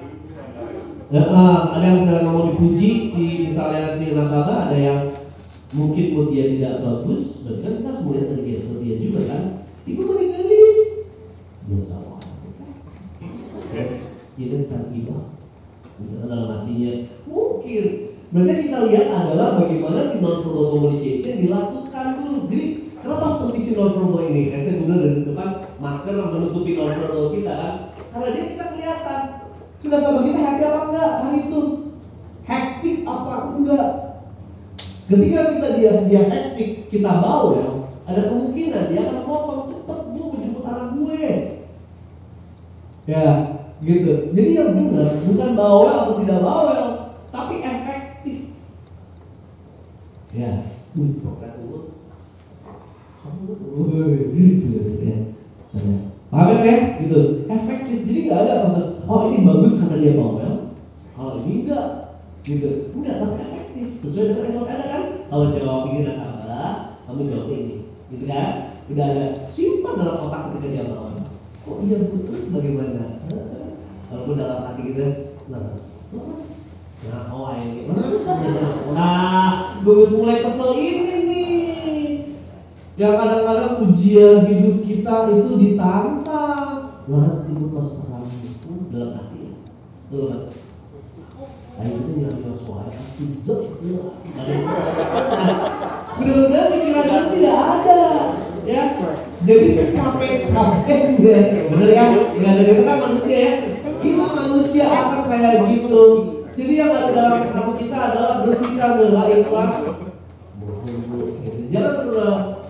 misalnya ngomong dipuji, misalnya si nasabah, ada yang mungkin buat dia tidak bagus, berarti kan kita harus melihat dari dia seperti dia juga kan. Ibu mau gelis, biasa lah. Jadi cantik banget. Misalnya dalam hatinya mungkin. Berarti kita lihat adalah bagaimana si non-verbal communication dilakukan dulu. Jadi kenapa penting si non-verbal ini? Saya kemudian dari depan masker yang menutupi non-verbal kita kan? Karena dia kita kelihatan. Sudah sama kita happy apa enggak hari itu? Hektik apa enggak? Ketika dia hektik, kita bawel, ada kemungkinan dia akan potong cepet gue menjemput anak gue. Ya, gitu. Jadi yang benar bukan bawel atau tidak bawel, tapi efektif. Ya, program dulu. Gitu ya. Paham ya? Gitu. Efektif. Jadi nggak ada maksud. Oh ini bagus karena dia bawel. Kalau ini enggak, gitu. Enggak, tapi efektif. Sesuai dengan SOP ada kan? Kalau jawab ini nasabah, kamu jawab ini, gitu kan? Udah ada simpan dalam otak ketika dia bawel. Oh iya betul, bagaimana? Walaupun dalam hati kita lemes. Nah, oh ini lemes. Nah, gue mulai kesel ini nih. Yang kadang-kadang ujian hidup kita itu ditantang. Lemes ibu kos terang dalam hati. Tuh kan. Ayo itu yang Yosua itu benar-benar pikiran itu tidak ada. Ya. Jadi secapek-capek bener ya? Bener itu kan manusia ya. Itu manusia akan kayak gitu. Jadi yang ada dalam hati kita adalah bersihkan doa ikhlas. Jangan pernah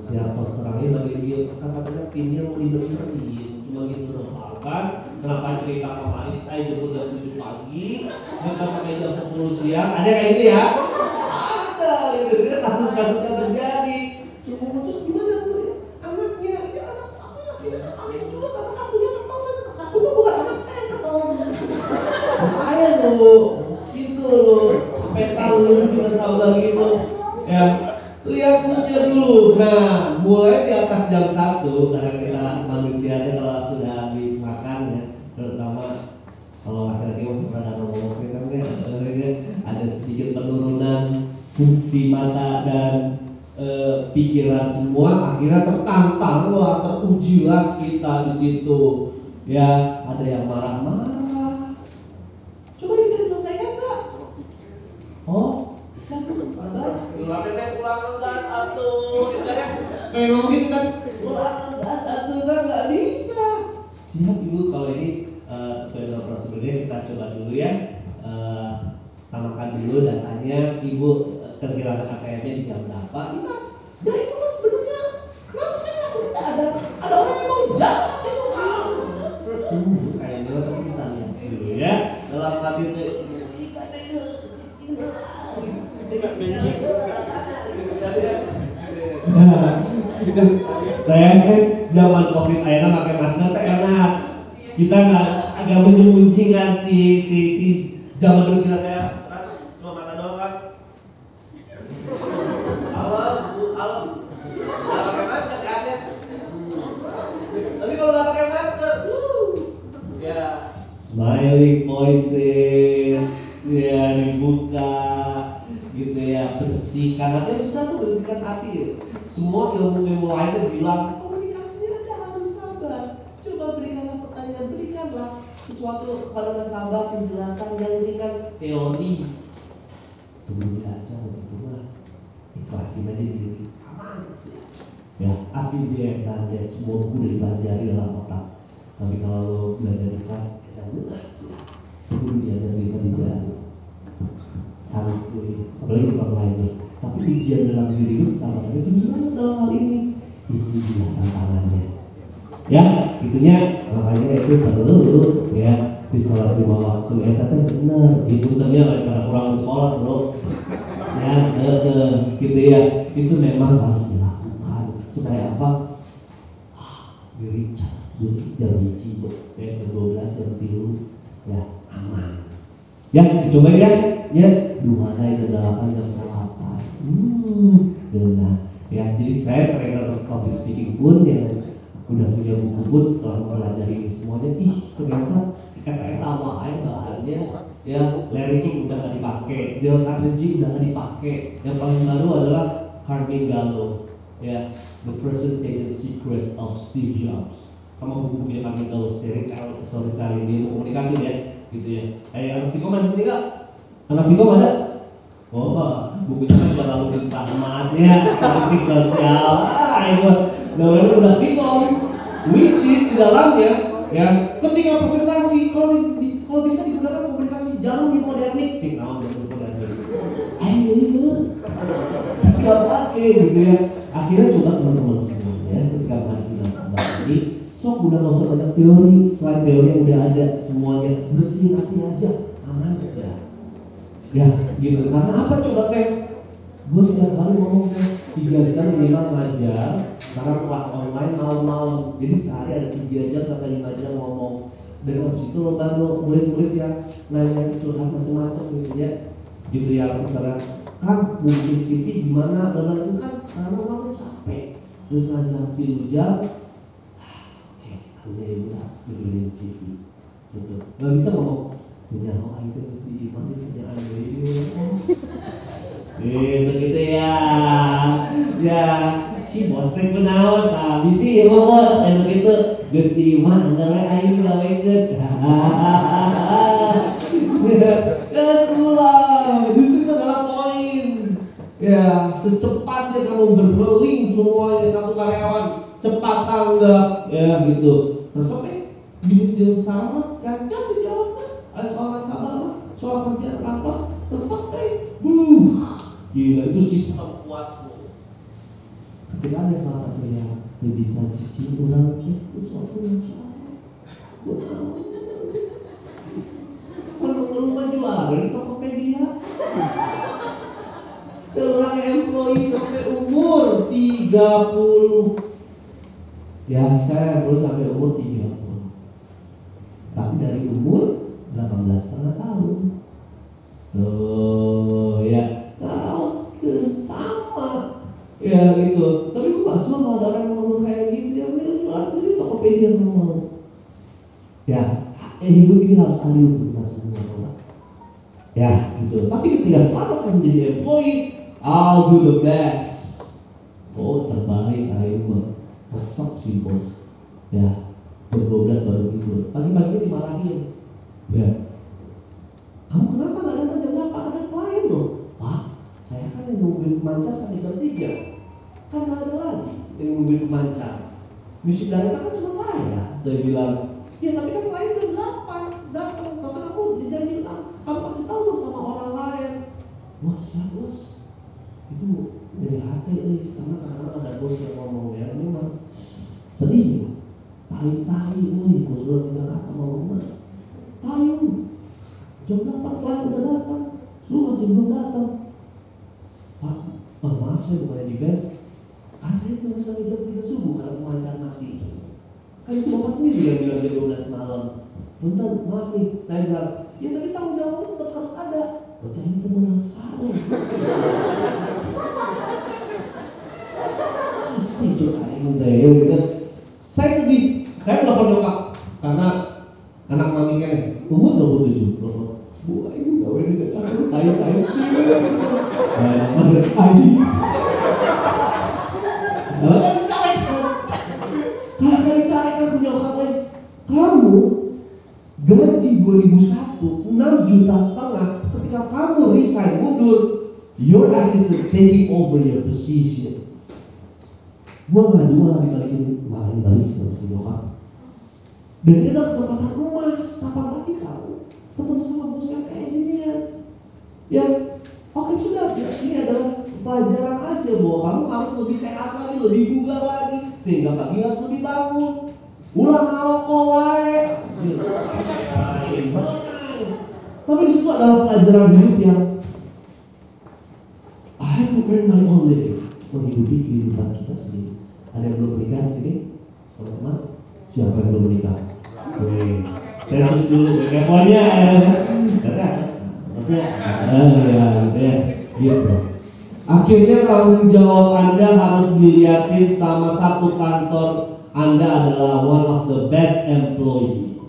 siapa serangnya bagi dia kata-kata pinnya mau dibersihin cuma gitu doang kan. Kenapa cerita kemarin saya jemput jam 7 pagi mereka sampai jam 10 siang ada kayak gitu ya? Ada gitu. Jadi kasus-kasus yang terjadi. Suruh putus gimana bu? Anaknya, ya anak aku yakin anaknya juga karena akunya ketelan. Itu bukan anak saya ketelan. Makanya loh, gitu loh. Sampai tahu itu sudah sabar gitu. Ya, lihat moodnya dulu. Nah, mulai di atas jam 1 karena kita manusianya kalau sudah habis makan ya, terutama kalau laki-laki masih pada ngomong kita ada sedikit penurunan fungsi mata dan pikiran semua, akhirnya tertantang lah, teruji lah kita di situ. Ya, ada yang marah-marah. Coba bisa diselesaikan nggak? Oh, bisa sabar. Pulang enggak satu, memang gitu kan? Pulang enggak satu kan nggak bisa. Siap ibu, kalau ini sesuai dengan prosedurnya kita coba dulu ya. Samakan dulu datanya, ibu kehilangan KTM-nya di jam berapa? Ya itu mas sebenarnya kenapa sih nggak ada orang yang mau jawab itu kan? Kayaknya tapi kita lihat dulu ya dalam hati itu. Saya zaman COVID akhirnya pakai masker tak enak. Kita nggak agak menyembunyikan si zaman dulu kita kayak cuma mata doang kan. Halo, nggak pakai masker kan ya? Tapi kalau nggak pakai masker, ya smiling voices ya dibuka gitu ya, bersihkan hati. Susah tuh bersihkan hati. Semua ilmu lainnya bilang komunikasinya ada. sesuatu kepada nasabah, penjelasan yang ringan, teori. Tunggu aja gitu mah, ikhlasin aja diri, aman sih. Ya, akhirnya yang semua buku udah dipelajari dalam otak. Tapi kalau lo belajar di kelas, ya benar sih. Guru diajar di kerjaan, santuy, apalagi frontliners. Tapi ujian dalam diri lu sama itu gimana dalam hal ini? Ini dia tantangannya. Ya, itunya makanya itu perlu ya sisa lima waktu. Ya tapi benar, itu ternyata karena kurang sekolah bro. Ya, gitu ya. Itu memang harus dilakukan supaya apa? Diri charge dulu jam hiji, ya 12 jam 3 ya aman. Ya, coba ya 2 hari ke 8 jam 8. Benar. Ya, jadi saya trainer public speaking pun yang udah punya buku pun setelah mempelajari ini semuanya, ternyata kata tawa aja bahannya ya lyricking udah gak dipakai, Dale Carnegie udah gak dipakai. Yang paling baru adalah Carnegie Gallo, ya The Presentation Secrets of Steve Jobs, sama buku-bukunya Carnegie Gallo, storytelling ini komunikasi ya, gitu ya. Anak Viko mana sini kak? Anak Viko mana? Oh, bukunya kan udah lalu tentang ya, statistik sosial. Itu namanya udah Viko, which is di dalamnya ya ketika presentasi kalau bisa digunakan komunikasi jangan hipodinamik, cek naon hipodinamik. Tidak pakai gitu ya. Akhirnya coba teman-teman semuanya ketika menghadapi nasabah ini, sok udah nggak usah banyak teori, selain teori yang udah ada semuanya bersihin hati aja, aman ya. Ya gitu. Karena apa coba kayak gue setiap hari ngomong kayak 3 jam minimal ngajar, sekarang kelas online malam-malam, jadi sehari ada 3 jam sampai 5 jam ngomong. Dan habis itu lo bantu murid-murid yang nanya curhat macam-macam gitu ya, gitu ya. Misalnya kan mungkin CV gimana, dan itu kan karena orang capek, terus ngajar 3 jam, hanya ibu lah bikin CV, gitu. Gak bisa ngomong, punya itu mesti gimana kerjaan video. Segitu ya, ya si bos teh penawan, tapi sih emang bos yang begitu. Gusti mah antara aing gawekeun. Kesulah, justru itu adalah poin. Ya, secepatnya kamu berbeling semuanya satu karyawan, cepat tanggap ya gitu. Terus sampai bisnis yang sama, gancang dijawabnya. Ada soal nasabah, soal kerjaan kantor, terus sampai gila itu sistem kuat semua. Ketika ada salah satu yang bisa cici orang itu suatu yang salah. Kalau maju ada di Tokopedia. Orang employee sampai umur 30. Ya saya baru sampai umur 30. Tapi dari umur 18,5 tahun. Oh ya, kaos sama. Ya gitu. Tapi gue gak suka ada orang yang ngomong kayak gitu. Ya ini jelas jadi Tokopedia ngomong. Ya, hidup ini harus adil untuk kita semua orang. Ya gitu. Tapi ketika selama saya menjadi employee, I'll do the best. Oh terbaik ayo mah. Resep sih bos. Ya, jam 12 baru tidur. Pagi-pagi dimarahin. Ya. Kamu kenapa gak datang jam 8? Ada klien loh. Pak, saya kan yang nungguin pemancar sampai jam 3. Kan gak ada lagi yang nungguin pemancar. Musik director kan cuma saya bilang, ya tapi kan klien jam 8 datang. Soalnya aku dijanjiin kamu kasih tahu dong sama orang lain. Bos ya bos, itu dari hati karena kadang-kadang ada bos yang ngomong ya ini mah sedih. Tai-tai, bos udah minta kata ngomong tahu. Jam 8 klien udah datang, lu masih belum datang. Pak, maaf saya bukan defense. Kan saya tunggu sampai jam 3 subuh karena pemancar mati. Kan itu bapak sendiri yang bilang jam 12 malam. Bentar, maaf nih, saya bilang, ya tapi tanggung jawabnya tetap harus ada. Berarti ini teman yang salah. Setuju aing gitu. Saya sedih, saya telepon nyokap karena anak mami kan umur 27. Telepon, Bu, aing gawe di dekat tai-tai. Kamu gemet 2,5 juta. Ketika kamu resign mundur, your assistant taking over your position. Gua nggak dua dibalikin malah balik sama nyokap. Dan ini adalah kesempatan emas. Kapan lagi kamu ketemu sama bos yang kayak gini ya? Oke sudah, ya, ini adalah pelajaran aja bahwa kamu harus lebih sehat lagi, lebih bugar lagi, sehingga pagi harus lebih bangun. Ulang ngerokok wae. Tapi di situ adalah pelajaran hidup yang I have to earn my own living. Menghidupi kehidupan kita sendiri. Ada yang belum menikah sini? Teman-teman, siapa yang belum menikah? Oke, sensus dulu. Pokoknya ya, gitu ya, gitu. Akhirnya tanggung jawab Anda harus dilihatin sama satu kantor. Anda adalah one of the best employee.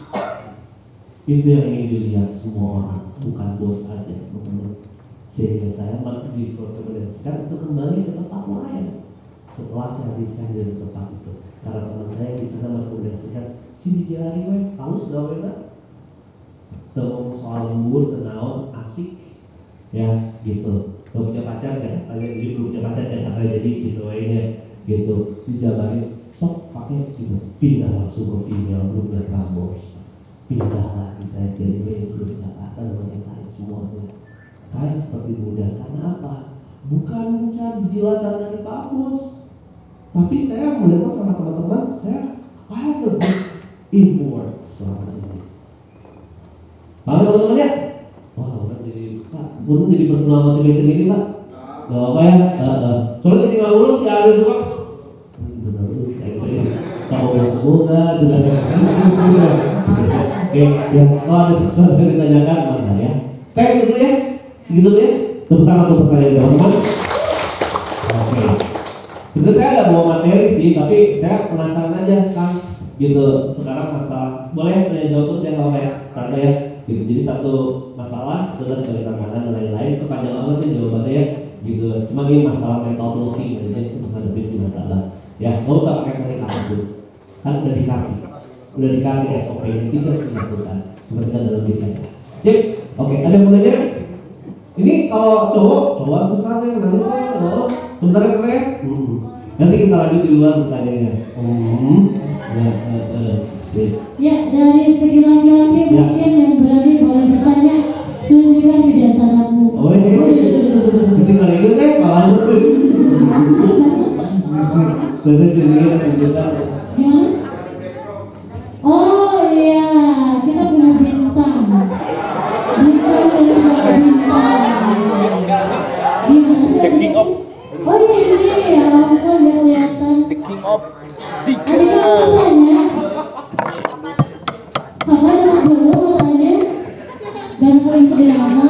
Itu yang ingin dilihat semua orang, bukan bos aja, teman-teman. Sehingga saya direkomendasikan untuk kembali ke tempat lain setelah saya resign dari tempat itu. Karena teman saya di sana merekomendasikan sini jari weh, halus gawe kan? Ngomong soal lembur, kenaon, asik, ya gitu. Belum punya pacar kan? Kalian jadi belum punya pacar kan? Katanya jadi gitu wehnya, gitu. Dijabarin, sok pakai gitu. Pindah langsung ke female grupnya Prambors. Pindah lagi saya jadi grup Jakarta dan yang lain semuanya. Kayak seperti muda, karena apa? Bukan mencari jilatan dari Pak Bos, tapi saya melihat sama teman-teman, saya kayak lebih inward selama ini. Paham teman-teman ya? Wah, bukan jadi Pak, bukan jadi personal motivation ini Pak. Gak apa ya? Soalnya tinggal urus si ada juga. Benar urus kayak gitu ya. Tahu yang semoga juga. Oke, yang kalau ada sesuatu yang ditanyakan masa ya. Kayak gitu ya. Segitu ya, tepuk tangan untuk pertanyaan teman-teman. Oke, sebenarnya saya ada bawa materi sih, tapi saya penasaran aja Kang, gitu. Sekarang masalah, boleh tanya jawab terus ya kalau ya, satu ya, gitu. Jadi satu masalah, itu adalah sebagai tantangan dan lain-lain, itu panjang banget ya jawabannya ya, gitu. Cuma ini masalah mental blocking, gitu untuk menghadapi si masalah. Ya, nggak usah pakai teknik apapun, kan udah dikasih SOP, itu harus dilakukan. Cuma kita dalam diri aja. Sip, oke. Ada yang mau nanya? Ini kalau cowok besar yang nanya sebentar keren. Nanti kita lanjut di luar pertanyaannya. Ya, dari segi laki-laki mungkin yang berani boleh bertanya, tunjukkan kejantananmu. Oh ini, nanti kali itu kan malah dulu. Nanti tunjukkan kejantan. Gimana? Oh iya, kita punya bintang. Bintang dari sebuah bintang. Gimana sih? The King of. Oh ini ya ampun, gak kelihatan. The King of. Ada yang bertanya, kapan datang dulu katanya, dan sering sedih lama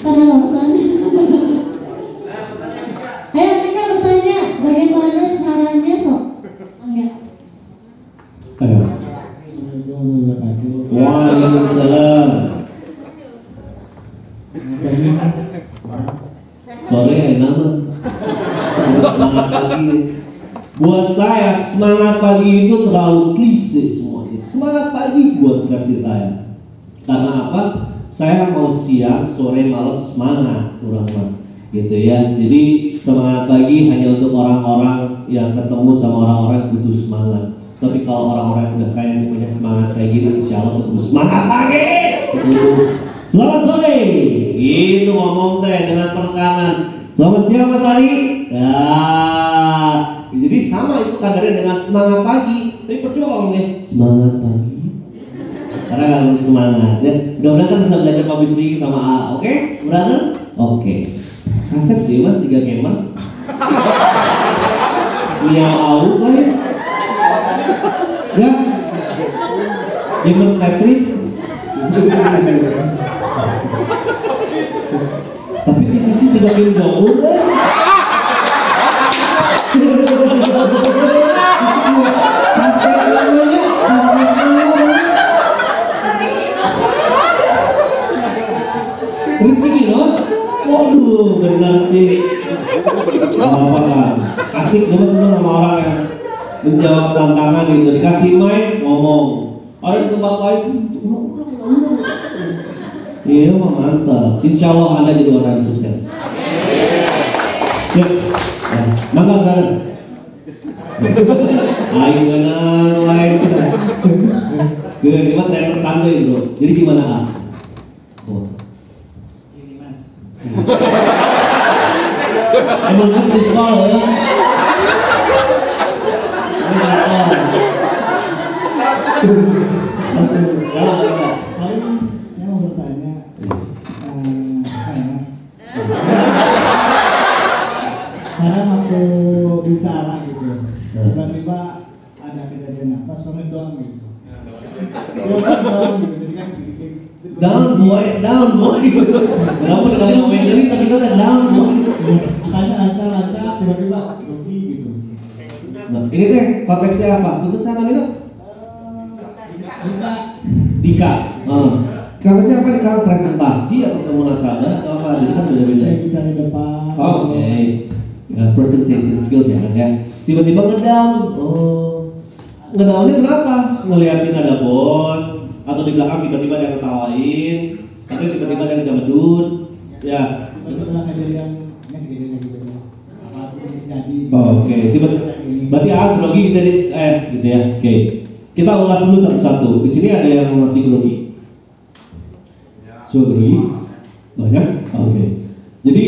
karena bosan. Ayo kita bertanya, bagaimana caranya sok? Enggak. Ayo. Waalaikumsalam. Sore enak. Semangat pagi. Buat saya semangat pagi itu terlalu klise semuanya. Semangat pagi buat versi saya. Karena apa? Saya mau siang, sore, malam semangat kurang gitu ya. Jadi semangat pagi hanya untuk orang-orang yang ketemu sama orang-orang yang butuh semangat. Tapi kalau orang-orang yang udah kayak punya semangat kayak gini, insya Allah ketemu semangat pagi. Selamat sore. Itu ngomong teh dengan penekanan. Selamat siang Mas Ali. Ya, jadi sama itu kadarnya dengan semangat pagi. Tapi percuma ngomongnya semangat pagi. Karena kalau semangat ya. Mudah-mudahan kan bisa belajar public speaking sama A. Oke, brother? Oke. Kasep sih Mas 3 gamers. Punya AU kan ya? Ya. Gamers Tetris. Tapi di sisi sudah Kim Jong Un kan? Rizky Ginos? Waduh, benar sih. Apa kan? Asik banget sama orang yang menjawab tantangan gitu. Dikasih mic, ngomong. Ada di tempat lain, Iya mah mantap. Insya Allah Anda jadi orang yang sukses. Ya, mangga kan? Ayo mana lain kita. Ke lima trainer santai bro. Jadi gimana ah? Oh. Ini mas. Emang kan di sekolah ya? Paling saya mau bertanya, mas. Kadang aku bicara gitu, tiba-tiba ada kejadian apa, suami doang gitu. Doang gitu, jadi kan Down boy. Kenapa dengan ngomongin dari tapi kita down boy. asalnya lancar, tiba-tiba rugi gitu. Nah, ini teh konteksnya apa? Tutup sana itu? Dika. Konteksnya apa nih? Kalau presentasi atau ketemu nasabah atau apa? Jadi kan beda-beda. Kayak bisa di depan. Oke. Ya, presentation skills ya kan ya. Tiba-tiba ngedown. Ngedownnya kenapa? Ngeliatin ada bos atau di belakang tiba-tiba ada yang ketawain atau tiba-tiba ada yang jamedut. Ya. Tiba-tiba kejadian gitu. Apapun yang terjadi. Oke. Tiba-tiba. Berarti grogi gitu gitu ya. Oke. Kita ulas dulu satu-satu. Di sini ada yang masih grogi. So grogi? Banyak? Oke. Jadi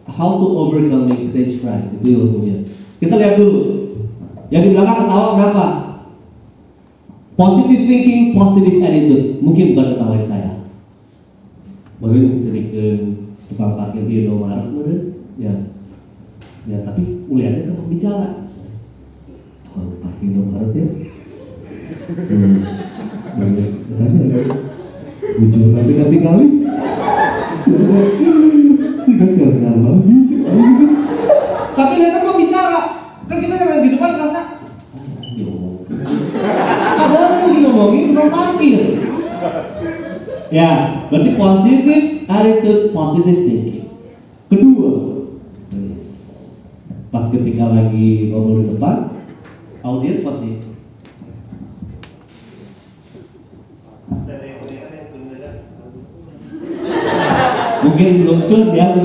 how to overcome stage fright itu ilmunya. Kita lihat dulu. Yang di belakang ketawa kenapa? Positive thinking, positive attitude. Mungkin bukan ketawain saya. Mungkin serikan tukang parkir di Indomaret, ya. Ya tapi mulianya kan bicara. Tukang parkir Indomaret ya. Muncul nanti kali. Tidak jangan lagi. Tapi lihat kan bicara. Kan kita yang di depan kerasa. Padahal lagi ngomongin tukang parkir. Ya, berarti positive attitude, positive thinking. Kedua, pas ketika lagi ngobrol di depan, audiens masih mungkin belum cut ya,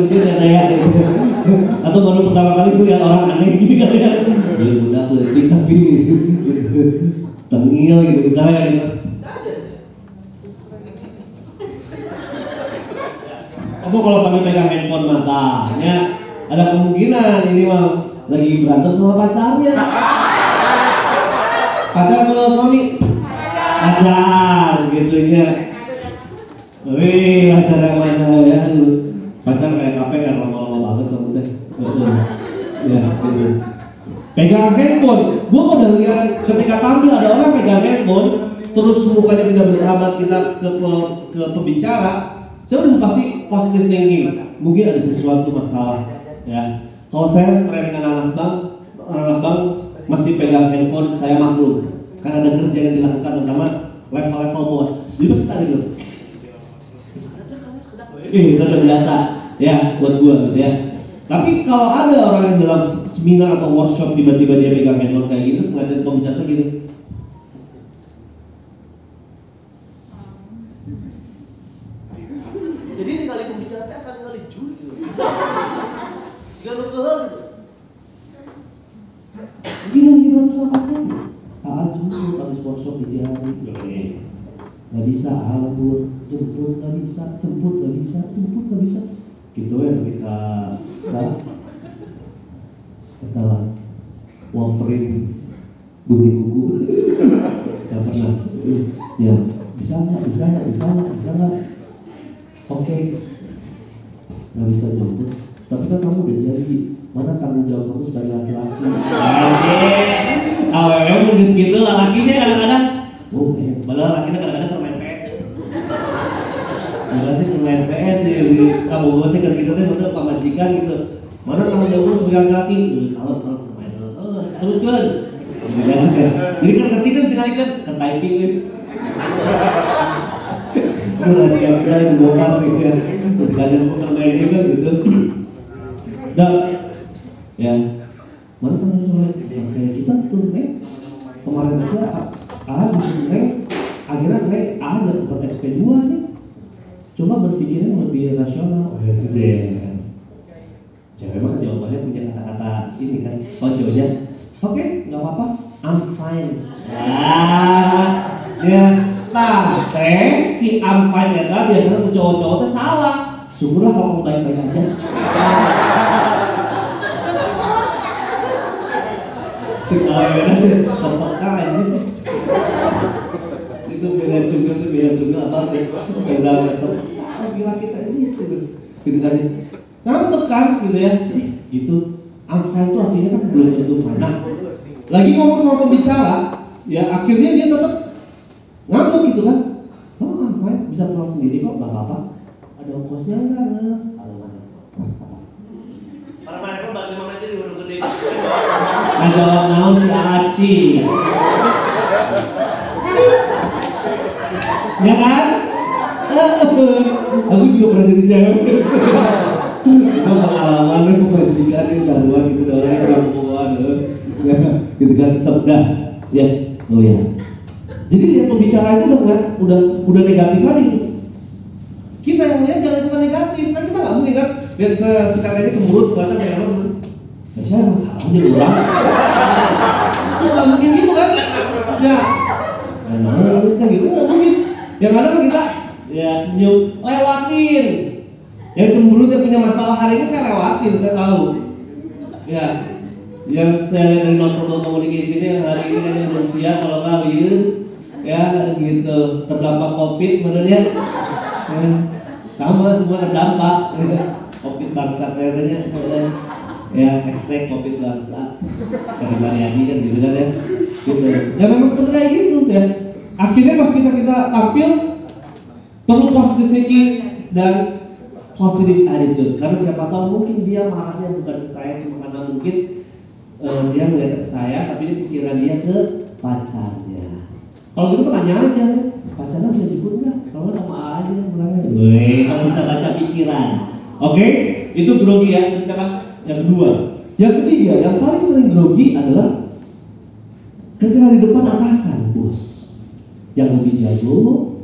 atau baru pertama kali tuh lihat orang aneh gini kali ya, belum udah politik tapi tengil gitu misalnya gitu. Kamu kalau sampai pegang handphone matanya, ada kemungkinan ini mah lagi berantem sama pacarnya. Pacar atau suami? Pacar gitu ya. Wih, pacar yang mana ya? Pacar kayak kafe kan lama-lama banget kamu teh. Ya, gitu. Pegang handphone. Gua udah lihat ketika tampil ada orang pegang handphone, terus mukanya tidak bersahabat kita ke pembicara. Saya udah pasti positive thinking. Mungkin ada sesuatu masalah, ya. Kalau saya training anak bank masih pegang handphone, saya maklum. Karena ada kerja yang dilakukan terutama level-level bos. Jadi pasti ada gitu. Ini sudah biasa, ya buat gua gitu ya. Tapi kalau ada orang yang dalam seminar atau workshop tiba-tiba dia pegang handphone kayak gitu, sengaja pembicaranya gitu. Jadi ini kali pembicara teh asal kali jujur. Segala kehal gitu. Gila berantem sama pacarnya. Jujur habis workshop di jari. Gak bisa halabur, jemput gak bisa, jemput gak bisa. Gitu ya ketika setelah Wolverine bumi kuku gak pernah. Ya bisa nggak? Oke, nggak bisa jemput. Tapi kan kamu udah janji. Mana tanggung jawab kamu sebagai laki-laki? Awalnya mungkin segitu lakinya kadang-kadang. Padahal lakinya kadang-kadang bermain PS. Berarti bermain PS ya. Kamu buat kan kita tuh betul pemajikan gitu. Mana tanggung jawab kamu sebagai laki-laki? Kalau bermain terus kan. Jadi kan ketika tinggal ke typing gitu. Rahasia yang dibongkar gitu ya. Ketika ada permain juga gitu. Dan ya mana teman-teman kayak kita tuh kemarin aja akhirnya dapat SP2 nih. Coba berpikirnya lebih rasional. Gitu ya. Cewek mah jawabannya punya kata-kata ini kan, cowoknya, oke, nggak apa-apa, I'm fine. Ya, si I'm fine ya kan biasanya cowok-cowok itu salah. Syukurlah kalau kamu baik-baik aja. Si kalian tepatkan aja sih. Itu beda juga apa? Beda metode. Gila kita ini gitu kan. Ngambek kan gitu ya, gitu. I'm fine itu artinya kan belum tentu fine. Nah, lagi ngomong sama pembicara, ya akhirnya dia tetap ngambek gitu kan. Oh, I'm fine, bisa pulang sendiri kok, nggak apa-apa. Ada ongkosnya nggak? Para mereka balik 5 menit di Gunung Gede. Nah, jawab naon si Aci. Ya kan? Aku juga pernah jadi cewek. Itu pengalaman itu majikan itu dua gitu orang yang perempuan gitu kan tetap dah ya oh ya jadi dia pembicara itu udah negatif aja gitu. Kita yang lihat jangan ikutan negatif kan kita nggak mungkin kan lihat sekatanya cemberut bahasa kayak apa ya saya masalah jadi orang nggak mungkin gitu kan ya nah kita gitu nggak mungkin yang ada kan kita ya senyum lewatin. Yang cemberut yang punya masalah hari ini saya lewatin, saya tahu. Ya, yang saya dari non-verbal communication yang hari ini kan Indonesia kalau kawin, ya gitu terdampak COVID menurutnya, ya, sama semua terdampak. COVID bangsa kayaknya, ya hashtag COVID bangsa. Dari Mariadi kan gitu kan ya, gitu. Ya memang seperti kayak gitu ya. Akhirnya pas kita tampil perlu positive thinking dan positive attitude, karena siapa tahu mungkin dia marahnya bukan ke saya cuma karena mungkin dia melihat ke saya tapi dia pikiran dia ke pacarnya. Kalau gitu tanya aja, pacarnya bisa jemput nggak? Kalau sama aja bilangnya. Kamu bisa baca pikiran. Oke, itu grogi ya. Itu siapa? Yang kedua. Yang ketiga, yang paling sering grogi adalah ketika di depan atasan bos yang lebih jago,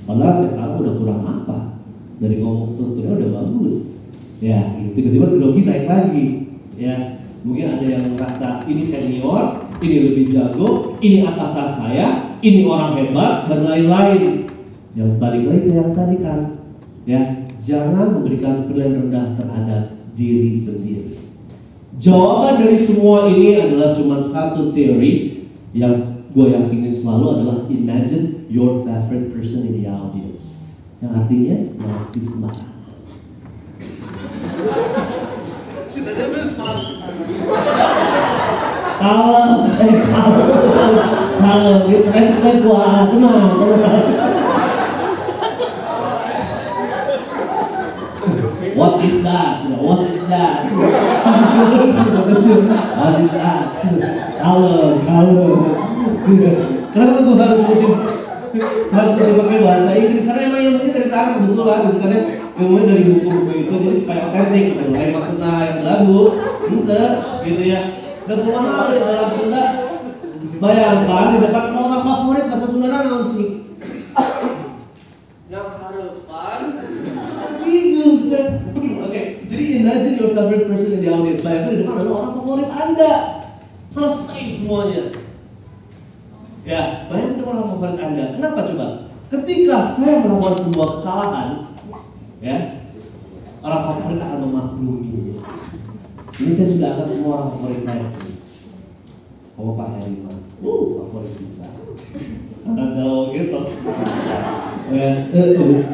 padahal aku udah kurang apa. Dari ngomong strukturnya udah bagus, ya tiba-tiba grogi naik lagi, ya mungkin ada yang merasa ini senior, ini lebih jago, ini atasan saya, ini orang hebat dan lain-lain. Yang balik lagi ke yang tadi kan, ya jangan memberikan penilaian rendah terhadap diri sendiri. Jawaban dari semua ini adalah cuma satu teori yang gue yakinin selalu adalah imagine your favorite person in the audience. Yang artinya mengerti sembarangan. Kalau di translate gua tenang. What is that? What is that? What is that? Kalau. Kenapa gua harus pakai bahasa Inggris karena emang ilmunya dari sana kebetulan gitu kan ya, ilmunya dari buku-buku itu jadi supaya otentik gitu. Lain maksudnya yang lagu ente gitu ya. Dan pemahaman dalam Sunda bayangkan di depan orang favorit bahasa Sunda naon sih? Yang harapan gitu kan. Oke, jadi imagine your favorite person in the audience. Bayangkan di depan ada orang favorit Anda. Selesai semuanya. Ya, bayangkan orang favorit Anda. Kenapa coba? Ketika saya melakukan sebuah kesalahan, ya, orang favorit akan memaklumi. Ini saya sudah anggap semua orang favorit saya sih. Oh Pak Heriman, favorit bisa. Karena kalau gitu, ya, gitu.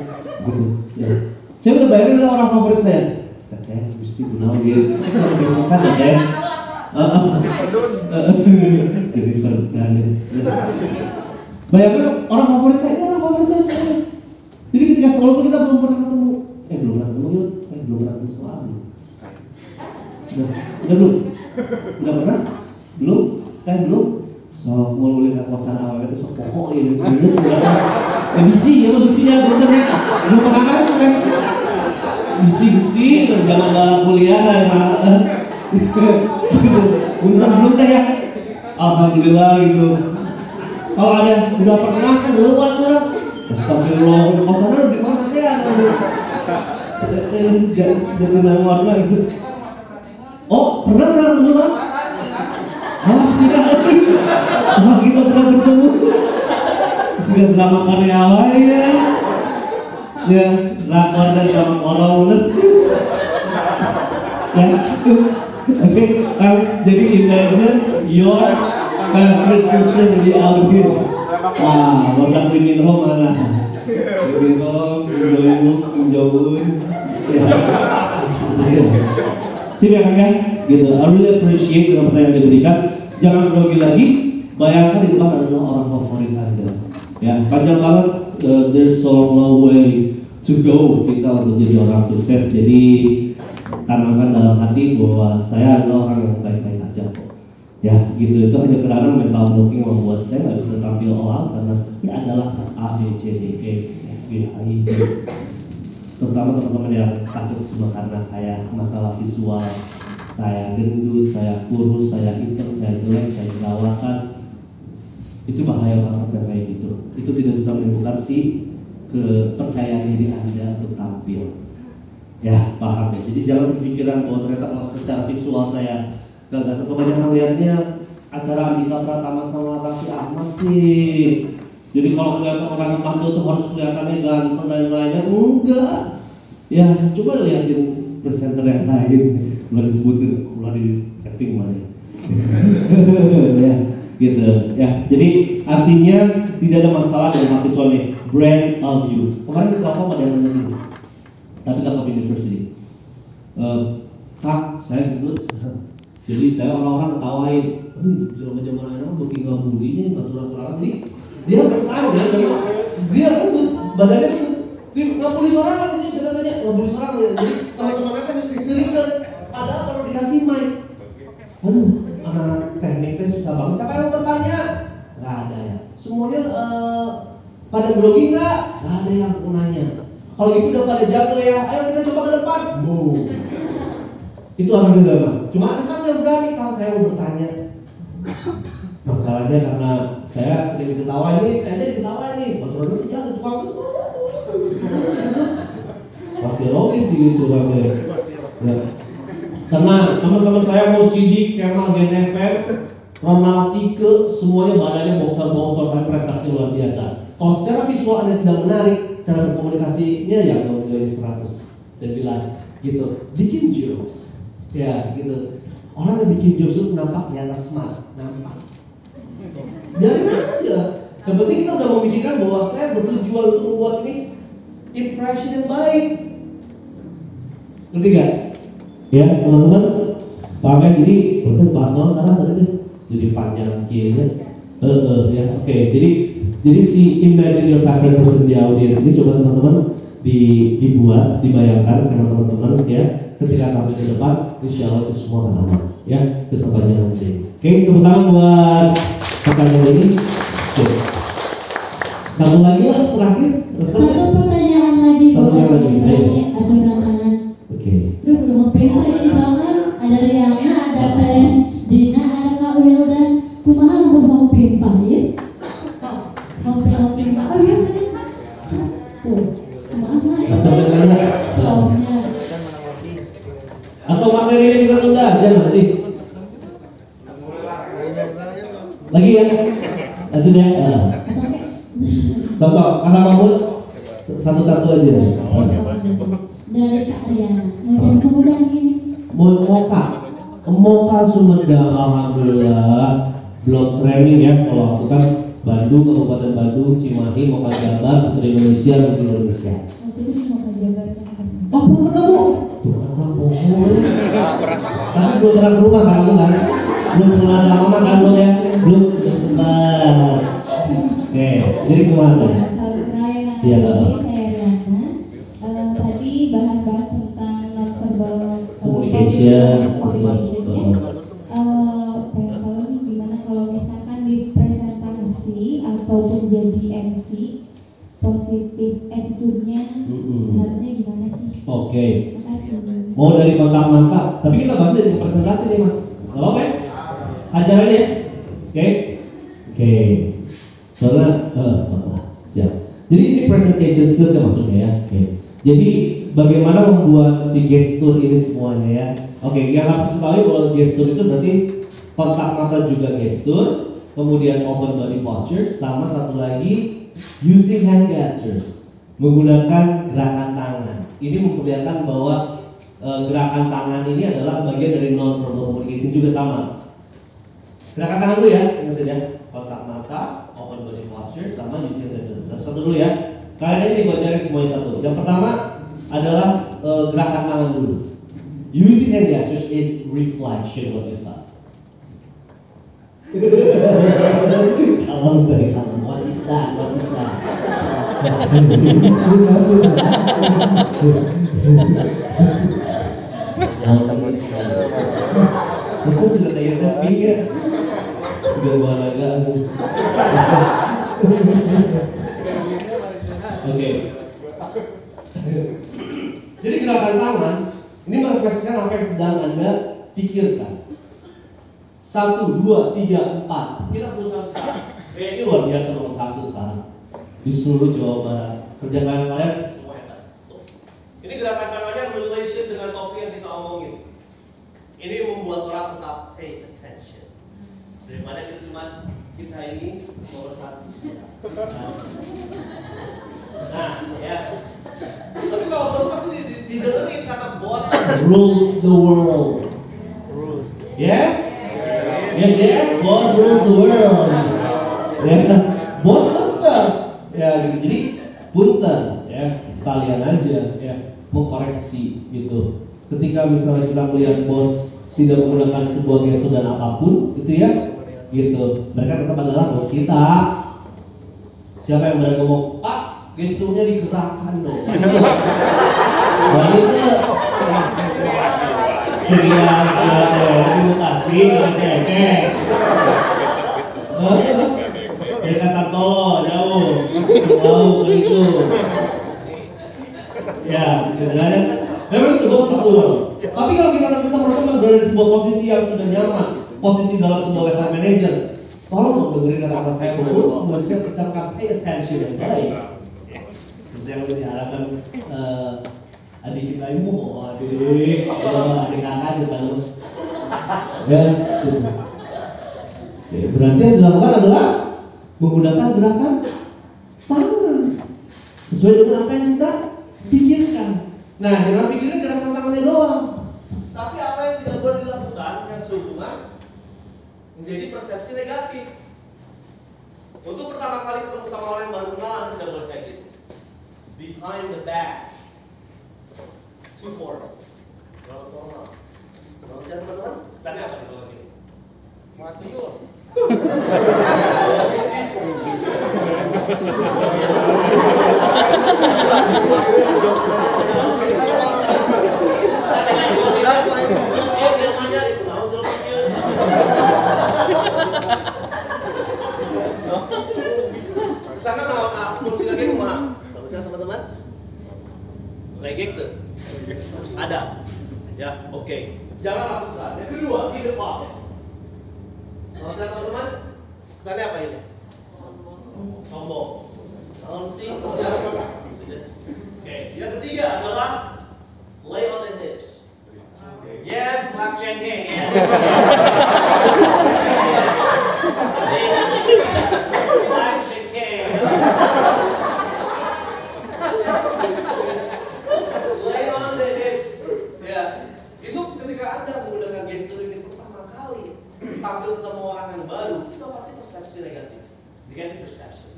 Ya. Saya udah bayangin ada orang favorit saya. Katanya Gusti Gunawan dia besokan ya. Jadi pertanyaan. Bayangkan orang favorit saya ini orang favorit saya. Jadi ketika walaupun kita belum pernah ketemu, belum pernah ketemu sama Abi. Udah belum? Udah pernah? Belum? Belum? So mau lihat kosan awal itu sok pokok ini. Bisi ya, bisinya bener ya. Belum pernah kan? Bisi Gusti, zaman bala kuliah lah emang. Belum teh ya. Alhamdulillah gitu. Kalau ada sudah pernah kan luas orang. Astagfirullah, kosannya di mana ya? Jadi nama warna itu. Oh, pernah ketemu Mas? Sudah itu. Wah, kita pernah bertemu. Sudah drama karyawan ya. Ya, lakon dan drama orang bener. Ya, oke. Jadi imagine your favorite person in the audience. Wah, warna Krimin Home mana? Krimin Home, Kim Jong-un. Sip ya kan? Gitu. I really appreciate dengan pertanyaan yang diberikan. Jangan grogi lagi. Bayangkan di depan adalah orang favorit Anda. Ya, panjang banget. There's so no way to go kita untuk jadi orang sukses. Jadi tanamkan dalam hati bahwa saya adalah orang yang baik-baik aja kok. Ya, gitu. Itu hanya karena mental blocking yang membuat saya nggak bisa tampil all out karena saya adalah A, B, C, D, E, F, G, H, I, J. Terutama teman-teman yang takut semua karena saya masalah visual, saya gendut, saya kurus, saya hitam, saya jelek, saya jerawatan. Itu bahaya banget yang kayak gitu. Itu tidak bisa menimbulkan si kepercayaan diri Anda untuk tampil. Ya, paham ya. Jadi jangan berpikiran bahwa ternyata kalau secara visual saya gak kebanyakan lihatnya acara Andika Pratama sama Raffi Ahmad sih. Jadi kalau kelihatan orang yang tampil tuh harus kelihatannya ganteng dan lainnya, enggak. Ya, coba lihatin presenter yang lain. Mulai disebutin, mulai di tapping mana ya, gitu. Ya, jadi artinya tidak ada masalah dengan mahasiswa nih. Brand of you. Kemarin kita apa pada yang menurut, tapi nggak ke university. Kak, saya gendut. Jadi saya orang-orang ketawain. Zaman-zaman anak booking nggak bulinya, batu-baturan. Jadi dia bertanya, dia gendut, badannya tuh. Nggak boleh seorang kan ini saya tanya, nggak boleh seorang. Jadi teman-teman mereka sering kan ada perlu dikasih mic. Aduh, anak tekniknya susah banget. Siapa yang bertanya? Nggak ada ya. Semuanya pada grogi nggak? Nggak ada yang nanya. Kalau gitu udah pada jago ya. Ayo kita coba ke depan. Itu orang agama. Cuma ada satu yang berani kalau saya mau bertanya. Masalahnya karena saya sering diketawain nih, saya aja diketawain nih. Betul-betul itu jatuh tukang itu. Pakai logis gitu kan ya. Karena teman-teman saya mau Sidik, Kemal, Gen FM, Ronald Tike, semuanya badannya bongsor-bongsor dan prestasi luar biasa. Kalau secara visual Anda tidak menarik, cara berkomunikasinya ya menjadi 100. Saya bilang gitu, bikin jokes. Ya gitu. Orang yang bikin jokes itu nampak di atas smart, nampak. Biarin aja. Yang penting kita udah memikirkan bahwa saya bertujuan untuk membuat ini impression yang baik. Ngerti gak? Ya teman-teman, pakai jadi betul bahas malam sekarang tadi jadi panjang kianya. Ya oke. Jadi si imagine your favorite person di audience ini coba teman-teman dibuat, dibayangkan sama teman-teman ya. Ketika tampil ke depan, insya Allah itu semua akan aman ya, kesepanjangan nanti. Oke, tepuk tangan buat pertanyaan ini. Oke. Satu lagi lah terakhir. Satu pertanyaan lagi boleh berani ajukan tangan. Oke. Duh, belum pimpa ini banget. Ada Riana, ada Teh Dina, ada Kak Wildan. Kumaha lagu mau pimpa ya? Mau pimpa. Oh iya, saya. Tuh, kumaha ya? Soalnya. Atau materi ini kita tunda aja nanti. Lagi ya? Lanjut ya. Contoh, anak kampus satu-satu aja. Dari Kak Riana, macam semudah gini. Moka Sumedang, alhamdulillah. Blog training ya, kalau aku kan Bandung, Kabupaten Bandung, Cimahi, Moka Jabar, Putri Indonesia, Miss Indonesia. Waktu itu di Moka Jabar kan. Oh, belum ketemu. Tuh kan orang bohong. Tapi belum pernah ke rumah kan aku kan. Belum kenal sama mama kan lo ya. Belum sempat. Oke, jadi kemana? Iya. Saya Riana. Tadi bahas-bahas tentang non-verbal Communication. Pengen tahu nih gimana kalau misalkan di presentasi ataupun jadi MC, positif attitude-nya seharusnya gimana sih? Oke. Makasih. Mau dari kontak mata, tapi kita bahas dari presentasi nih mas. Gak apa-apa ya? Ajaran ya? Oke. Soalnya, siap. Jadi ini Ini presentation skills yang maksudnya ya. Oke. Jadi bagaimana membuat si gestur ini semuanya ya. Oke, yang harus ketahui bahwa gestur itu berarti kontak mata juga gestur, kemudian open body posture, sama satu lagi using hand gestures, menggunakan gerakan tangan. Ini memperlihatkan bahwa gerakan tangan ini adalah bagian dari non-verbal communication juga sama. Gerakan tangan dulu ya, ingat ya, kontak mata, open body posture, sama using hand gestures. Satu dulu ya. Sekalian aja dibacain semuanya satu. Yang pertama adalah gerakan tangan dulu. Using hand gestures is reflection of yourself. Kalau dari kamu, what is that? What is that? Aku sudah tanya kopi ya, sudah olahraga. Oke. Jadi gerakan tangan ini mengekspresikan apa yang sedang Anda pikirkan. 1, 2, 3, 4. Kita berusaha sekarang. Ini luar biasa nomor 1 sekarang di seluruh Jawa Barat. Kerjaan kalian semua hebat. Ini gerakan tangannya relation dengan topik yang kita omongin. Ini membuat orang tetap pay attention. Daripada kita ini nomor 1 sekarang. Nah, ya. Tapi kalau bos pasti didengerin kata bos rules the world. Yes? Yes, bos rules the world. Ya, bos tetap. Ya, gitu. Jadi punten, ya, sekalian aja, ya, mengkoreksi gitu. Ketika misalnya kita melihat bos tidak menggunakan sebuah gestur dan apapun, gitu ya, gitu. Mereka tetap adalah bos kita. Siapa yang berani ngomong, Pak, gesturnya digerakkan dong. Wanita sekian mutasi cek. Mereka Santolo jauh itu. Ya, gitu kan? Memang itu bos betul. Tapi kalau kita teman-teman berada di sebuah posisi yang sudah nyaman, posisi dalam sebuah level manager, tolong dengerin kata-kata saya untuk menceritakan pay attention yang baik. Seperti yang diharapkan adik kita ini adik kakak juga ya. Berarti yang dilakukan adalah menggunakan gerakan tangan sesuai dengan apa yang kita pikirkan. Nah, jangan pikirin gerakan tangannya doang, tapi apa yang tidak boleh dilakukan yang sehubungan menjadi persepsi negatif. Untuk pertama kali ketemu sama orang yang baru kenal, Anda tidak boleh kayak gitu. Behind the back, too formal, terlalu formal. Kalau saya teman-teman, kesannya apa nih kalau gini? Mati yuk. Kesana kalau fungsi lagi kumaha? Bagusnya teman-teman? Legek tuh. Ada. Ya, oke. Jangan lakukan. Yang kedua, di depan. Kalau saya teman-teman, kesannya apa ini? Sombong. Tahun sih. Oke. Yang ketiga adalah lay on the hips. Yes, black checking. Yes. Black checking. Lay on the hips. Ya, itu ketika Anda menggunakan gestur ini pertama kali tampil ketemu orang yang baru, itu pasti persepsi negatif, negatif perception.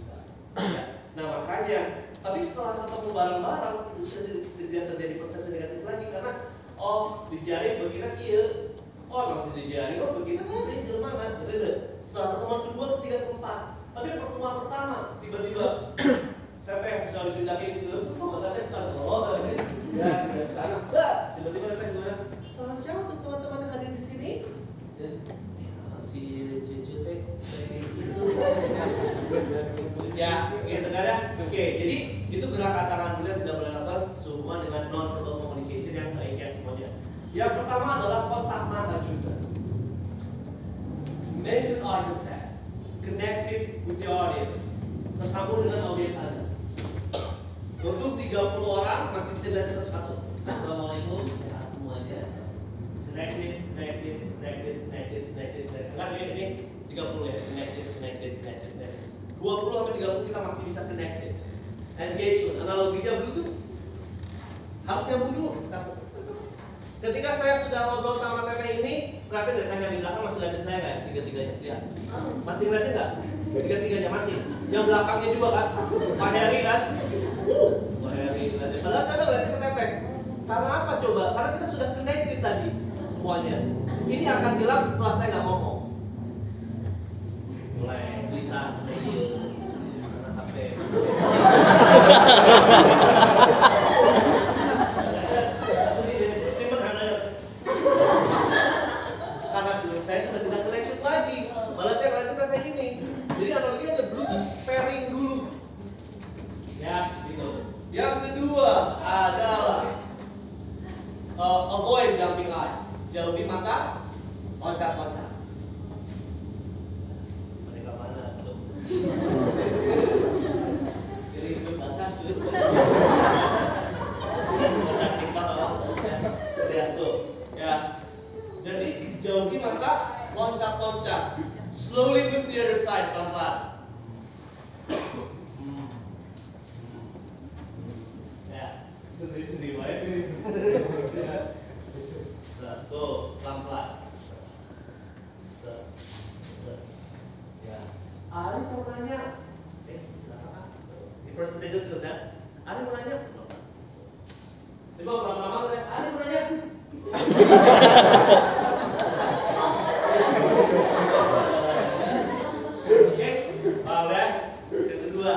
Ya. Nah makanya, tapi setelah ketemu bareng-bareng itu sudah tidak terjadi persepsi negatif lagi karena oh di jari begini kia, oh masih di jari, oh begini ini mana, gitu. Setelah pertemuan kedua, ketiga, keempat, tapi pertemuan pertama tiba-tiba teteh misalnya ditindakin itu, oh teteh sana, oh ini ya ke sana, tiba-tiba teteh gimana? Selamat siang untuk teman-teman yang hadir di sini. Si Cece teh ya, gitu kan ya. Oke, jadi itu gerakan tangan dulu yang tidak boleh dilakukan sehubungan dengan non-verbal communication yang baik ya semuanya. Yang pertama adalah kontak mata juga. Maintain eye contact, connected with the audience, tersambung dengan audiens Anda. 30 orang masih bisa lihat satu-satu. Assalamualaikum, sehat semuanya. Connected. Enggak ini 30 ya, connected. 20 sampai 30 kita masih bisa connected. Engagement, analoginya Bluetooth. Harus nyambung dulu. Ketika saya sudah ngobrol sama teteh ini, berarti teteh yang di belakang masih lihatin saya kan? Tiga-tiganya, ya. Masih ngeliatin nggak? Tiga-tiganya masih. Yang belakangnya juga kan? Pak Heri kan? Pak Heri ngeliatin. Padahal saya udah ngeliatin ke teteh. Karena apa coba? Karena kita sudah connected tadi semuanya. Ini akan hilang setelah saya nggak ngomong. Mulai bisa sedikit karena HP. Karena saya sudah tidak connected lagi. Malah saya connected kayak gini. Jadi analoginya ada Bluetooth pairing dulu. Ya, gitu. Yang kedua adalah avoid jumping eyes. Jauhi mata, loncat-loncat. Mereka mana tuh? Jadi itu batas. Lihat tuh, ya. Jadi jauhi mata, loncat-loncat. Slowly move to the other side, pelan-pelan. Ya, sedih-sedih banget ini. Tuh, pelan-pelan. Ya. Ari mau nanya. Silakan. Di percentage sudah. Ari mau nanya. Coba lama-lama ya. Ari mau nanya. Oke, paham ya? Yang kedua,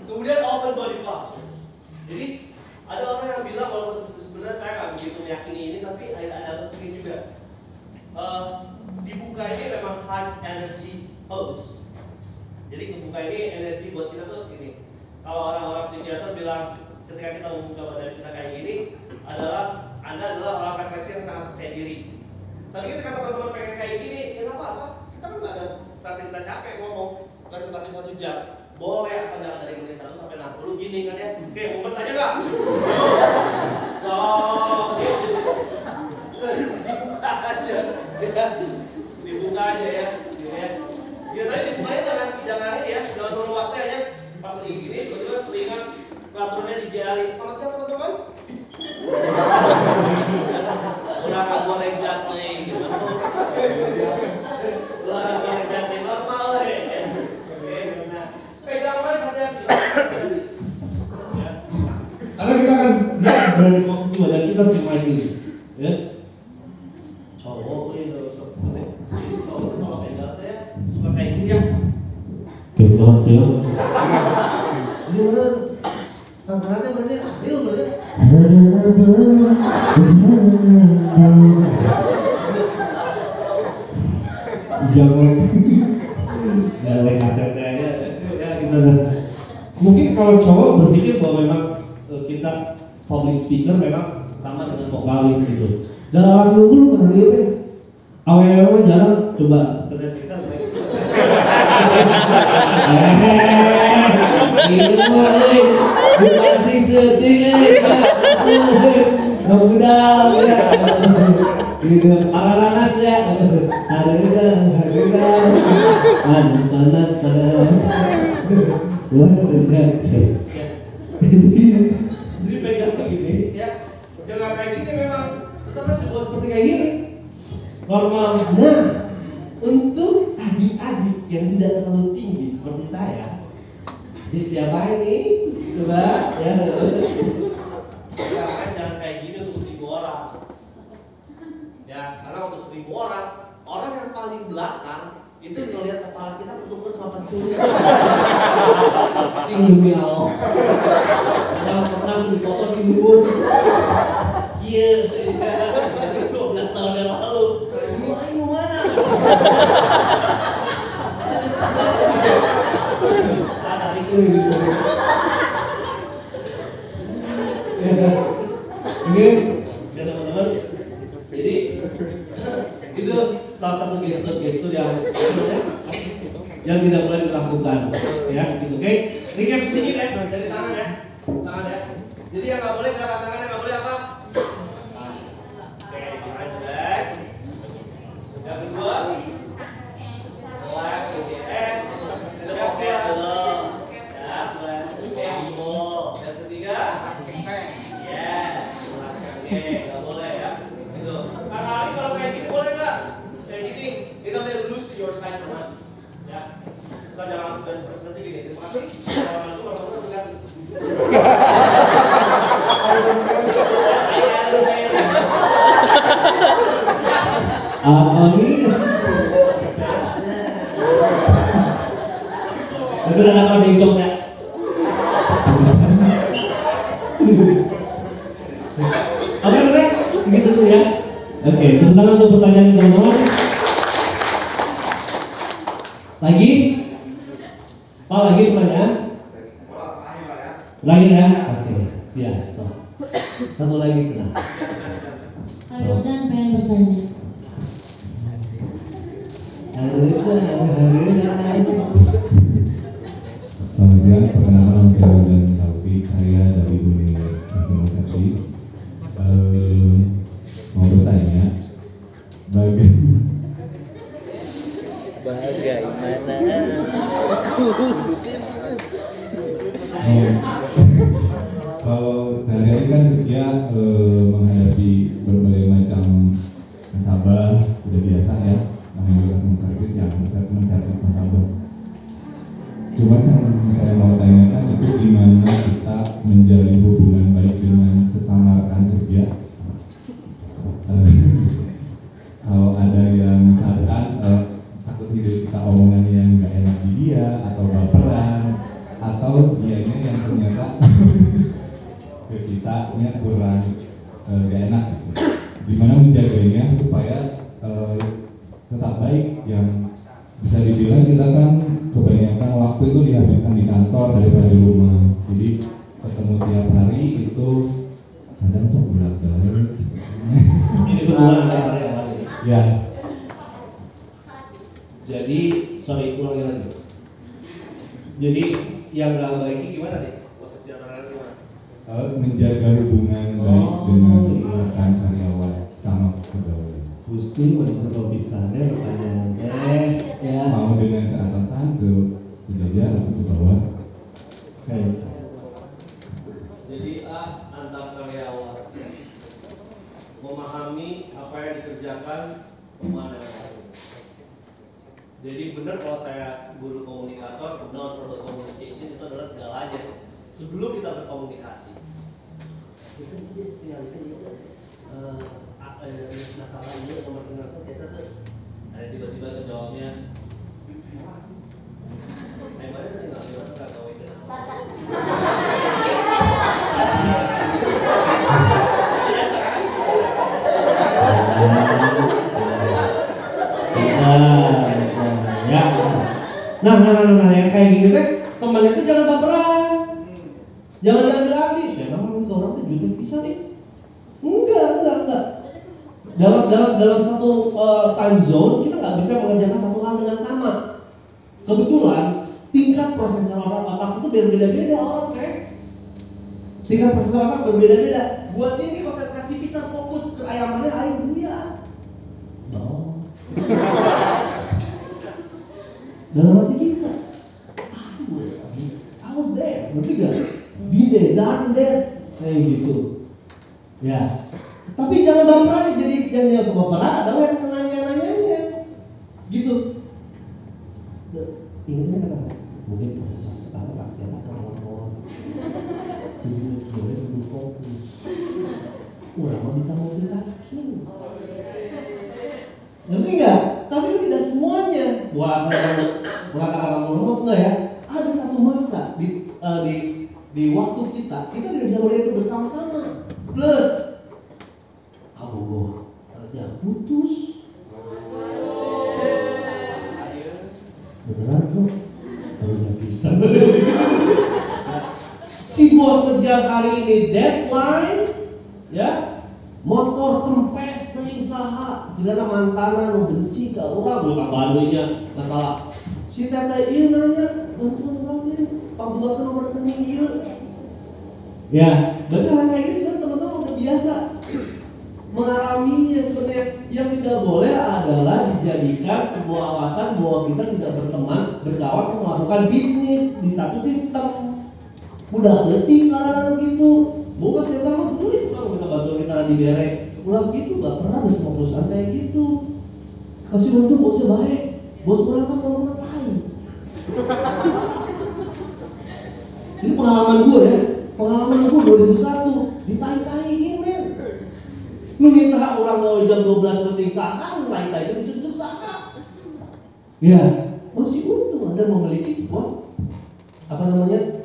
kemudian open body posture. Jadi ada orang yang bilang bahwa sebenarnya saya nggak begitu meyakini ini, tapi ada penting juga. Dibuka ini memang high energy pose. Jadi kebuka ini energi buat kita tuh ini. Kalau orang-orang psikiater bilang ketika kita membuka badan kita kayak gini adalah Anda adalah orang refleksi yang sangat percaya diri. Tapi ketika teman-teman pengen kayak gini, ya nggak apa-apa. Kita kan nggak ada saat kita capek ngomong presentasi 1 jam. Boleh asal jangan dari menit 1 sampai 60 gini kan ya. Oke, mau bertanya nggak? Dibuka aja, dibuka aja ya. Ya tadi dibukanya jangan ini ya, jangan dulu waktu aja. Pas lagi gini, tiba-tiba telinga peraturannya dijari. Sama siapa teman-teman? Ulang aku rejat nih, gitu. Ulang aku rejat nih, normal deh. Oke, nah, pegang lagi hati-hati. Karena kita akan berada di posisi badan kita semakin ini, ya. Cowok ini cowok kalau pegang ya suka kayak gini ya. Selamat siang. Gimana? Sangkarannya berarti adil berarti. Jangan kasetnya ya gimana? Mungkin kalau cowok berpikir bahwa memang kita public speaker memang sama dengan vokalis gitu. Dan orang dulu pernah lihat ya, awal-awal jarang coba kita masih sedih udah gitu panas ya panas jadi pegang kayak gini ya, jangan kayak gini memang tetap dibuat seperti kayak gini normal. Nah, untuk adik-adik yang tidak terlalu tinggi seperti saya, di siapa ini? Coba ya. Jangan kayak gini untuk 1000 orang. Ya, karena untuk 1000 orang, orang yang paling belakang itu ngelihat kepala kita ketuker sama tulis. Sing demi Allah. Yang pernah difoto di Ubud. Iya, 12 tahun yang lalu. Ini mana? Ada itu gitu. Oke, ya teman-teman. Jadi itu salah satu gestur yang tidak boleh dilakukan, ya. Gitu, oke. Recap sedikit ya dari tangan ya, Jadi yang nggak boleh gerakan tangan, yang nggak boleh apa? Oke, gimana jelek? Yang kedua, relax, yes. Oke dulu. Ya, oke full. Yang ketiga, yes. Oke, nggak boleh ya. Itu. Kali kalau kayak gini boleh nggak? Kayak gini, ini namanya lose your side teman. Ya. Kita jangan spesifikasi gini. Terima kasih. Kalau itu baru bukan. Amin. Itu udah apa bengkok ya? Oke, segitu dulu ya. Oke, tepuk tangan untuk pertanyaan teman-teman. Lagi? Pak lagi pertanyaan? Lagi ya? Oke, siap. So. Satu lagi sudah. Aldan pengen bertanya. Selamat siang, perkenalkan nama saya Aldan Taufik, saya dari Unit Customer Service. Mau bertanya, kalau sehari-hari kan kerja menghadapi berbagai macam nasabah, udah biasa ya menghadapi customer service yang men-service nasabah. Cuman yang saya mau tanyakan itu gimana kita menjalin hubungan baik dengan sesama rekan kerja. Kalau ada yang misalkan takut kita omongan yang nggak enak di dia atau baperan atau dianya yang ternyata ke kitanya kurang nggak enak gitu. Gimana menjaganya supaya tetap baik, yang bisa dibilang kita kan kebanyakan waktu itu dihabiskan di kantor daripada di rumah, jadi ketemu tiap hari itu kadang sebelah balik. Ini berulang ya Pak. Ya. Jadi, sorry ulangi lagi. Jadi yang nggak baiknya gimana nih? Posisi antara gimana? Menjaga hubungan baik dengan rekan karyawan sama pegawai. Gusti mencoba pisannya pertanyaannya ya. Mau dengan ke atasan, ke sejajar atau ke bawah. Oke. Jadi antar karyawan memahami apa yang dikerjakan kemana. Jadi benar kalau saya guru komunikator, non-verbal communication itu adalah segalanya. Sebelum kita berkomunikasi, itu tinggal masalah ini nomor pengaruh biasa tuh ada tiba-tiba kejawabnya mana tinggal di mana nggak tahu itu ya. Nah, yang kayak gitu kan temannya itu jangan baperan, jangan lagi. Saya memang itu orang tuh jutek bisa nih. Enggak. Dalam satu time zone kita nggak bisa mengerjakan satu hal dengan sama. Kebetulan tingkat prosesor otak itu berbeda-beda orang kayak. Tingkat prosesor otak berbeda-beda. Buat ini konsentrasi bisa fokus ke ayamannya air buaya. No. Dalam hati kita, I was there, ngerti gak? Be there, done there, kayak gitu. Ya. Tapi jangan baperan, jadi jangan baperan adalah yang nanya-nanyanya, gitu. Ingatnya kata mungkin prosesor sekarang nggak sehat sama orang. Jadi boleh lebih fokus. Kurang bisa multitasking. Ngerti nggak? Tapi itu tidak semuanya. Buat mengatakan ngomong enggak ya? Ada satu masa di waktu kita tidak bisa melihat itu bersama-sama. Plus kamu kerja putus. Beneran tuh? Kalau nggak bisa. Si bos kerja kali ini deadline, ya. Motor kempes teuing saha jigana mantanan nu benci ka urang lu kabaneunya masalah si teteh ieu nanya bantuan urang ieu pangbuatkeun nomor rekening ieu ya berarti hal kayak ini sebenarnya teman-teman udah biasa mengalaminya. Sebenarnya yang tidak boleh adalah dijadikan sebuah alasan bahwa kita tidak berteman, berkawan, melakukan bisnis di satu sistem. Udah letih karena gitu. Bukan saya tahu dulu itu kan kita bantu kita di berek. Ulah gitu, gak pernah ada semua perusahaan kayak gitu. Kasih untung bosnya baik, bos berangkat kalau ngapain. Ini pengalaman gue ya, pengalaman gue 2001 ditai-taiin men. Lu minta orang gawe jam 12 penting saham, tai-tai itu disuruh saham. Ya, masih untung Anda memiliki sebuah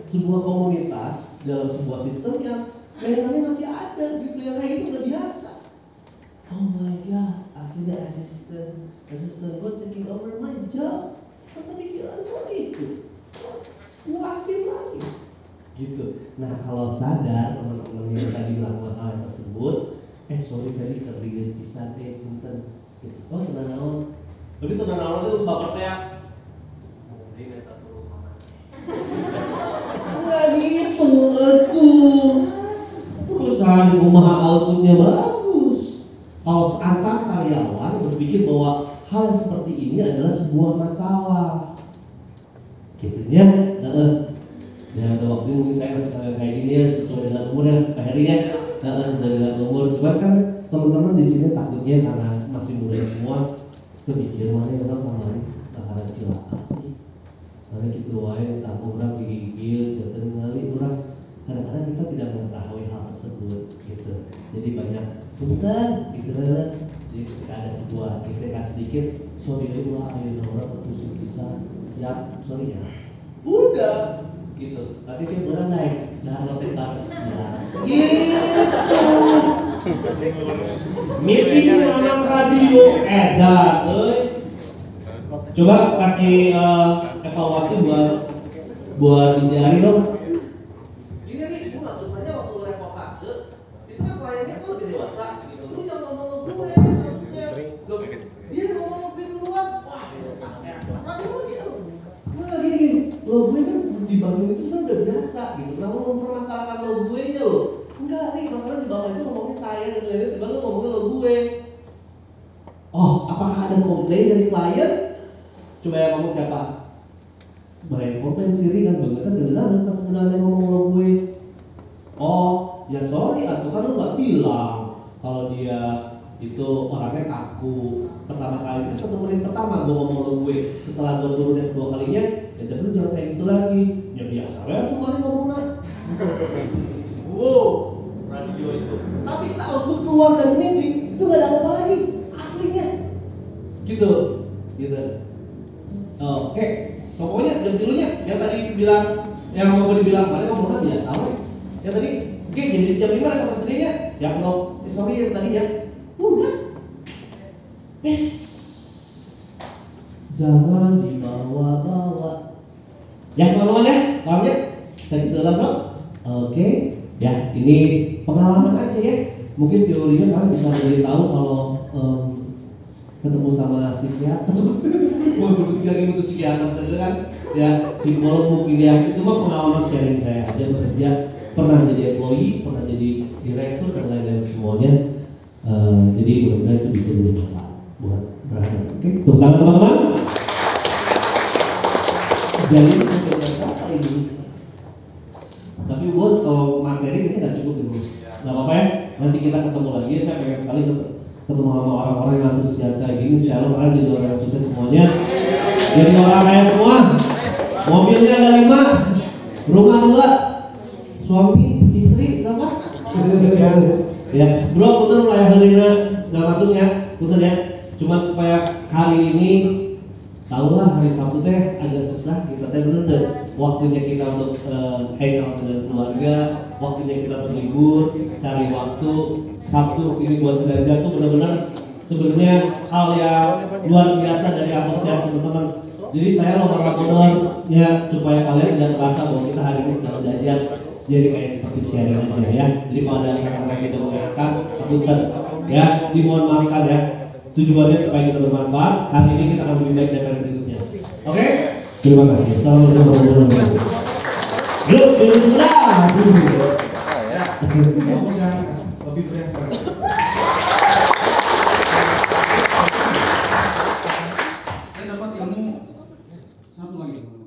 sebuah komunitas dalam sebuah sistem yang lain-lain masih ada gitu, yang kayak gitu udah biasa. Oh my god, akhirnya asisten gue taking over my job. Kata pikiran gue gitu, gue aktif lagi gitu. Nah kalau sadar teman-teman yang tadi melakukan hal tersebut, sorry tadi terlihat bisa deh punten gitu. Oh tenang naon, tapi tenang naon itu sebab pertaya ini meta dulu mama. Nggak gitu tuh. Perusahaan di rumah outputnya bagus. Kalau seantang karyawan berpikir bahwa hal yang seperti ini adalah sebuah masalah, gitu ya. Ya ada waktu mungkin saya masih kayak gini ya, sesuai dengan umurnya, Pak Heri ya. Sesuai dengan umur. Cuma kan teman-teman di sini takutnya karena masih muda semua, mikir mana orang kemarin bakalan cilaka. Karena gitu wae tak orang gigil, jatuh ngali orang. Kadang-kadang kita tidak mengetahui hal tersebut, gitu. Jadi banyak punten, gitu kan. Jadi ketika ada sebuah gesekan sedikit, sorry lah, ayo orang tertusuk bisa, siap, sorry ya. Udah, gitu. Tapi kan orang naik, nah lo tetap siap. Gitu. Meeting dengan radio, edan, coba kasih evaluasi buat dijari dong. Ini nih, gue gak sukanya waktu reportase, itu kan kliennya tuh lebih dewasa gitu. Lu jangan ngomong gue, harusnya dia ngomong gue duluan. Wah, aset radio gitu. Enggak gini, lo gue kan di Bandung itu sebenarnya udah biasa gitu. Kenapa lo mempermasalahkan lo gue nya lo? Enggak nih, masalah si bapak itu ngomongnya saya dan lain-lain, tiba lo ngomongnya lo gue. Oh, apakah ada komplain dari klien? Coba yang ngomong siapa? Banyak komplain siri kan, banget kan dengeran pas sebenarnya ngomong lo gue. Oh, ya sorry, atau kan lo gak bilang kalau dia itu orangnya kaku. Pertama kali itu 1 menit pertama gue ngomong lo gue. Setelah gue turun yang kedua kalinya, ya tapi lu jangan kayak gitu lagi. Ya biasa ya tuh kali ngomongnya. Wow, radio itu. Tapi kita output keluar dari meeting itu gak ada apa lagi aslinya. Gitu. Oke. Pokoknya jam dulunya yang tadi bilang, yang mau dibilang paling ngomongnya biasa weh. Yang tadi, oke jadi jam 5 reporter sendirinya siap loh. Sorry yang tadi ya. Udah. Jangan dibawa-bawa. Ya teman-teman ya, paham ya? Saya di dalam dong. Oke. Ya ini pengalaman aja ya. Mungkin teorinya kalian bisa jadi tahu kalau ketemu sama psikiater. Mau lagi butuh psikiater tadi kan ya, psikolog mungkin ya, itu mah pengalaman sharing saya aja bekerja, pernah jadi employee, pernah jadi direktur dan lain-lain semuanya. Jadi mudah-mudahan itu bisa jadi manfaat buat berada. Oke, tepuk tangan teman-teman. Jadi kita kali ini. Tapi bos kalau materi kita nggak cukup ya bos. Nggak apa-apa ya. Nanti kita ketemu lagi. Saya pengen sekali ketemu sama orang-orang yang antusias kayak gini. Insya Allah kalian jadi orang yang sukses semuanya. Jadi orang kaya semua. Mobilnya ada 5, rumah 2, suami, istri berapa? Ya, bro, punten mulai halina nggak masuk ya, punten ya. Cuma supaya hari ini tahulah hari Sabtu teh agak susah kita teh bener. Waktunya kita untuk hangout dengan keluarga, waktunya kita berlibur, cari waktu. Sabtu ini buat belajar tuh benar-benar sebenarnya hal yang luar biasa dari antusias teman-teman. Jadi saya lomba-lomba ya supaya kalian tidak terasa bahwa kita hari ini sedang belajar. Jadi kayak seperti sharing aja ya. Jadi kalau ada rekan-rekan kita mengingatkan, punten ya, dimohon maafkan ya. Tujuannya supaya kita bermanfaat. Hari ini kita akan lebih baik daripada berikutnya. Oke? Terima kasih. Assalamualaikum warahmatullahi wabarakatuh. Yuk, sudah. Aku saya lebih berasa. Saya dapat ilmu satu lagi.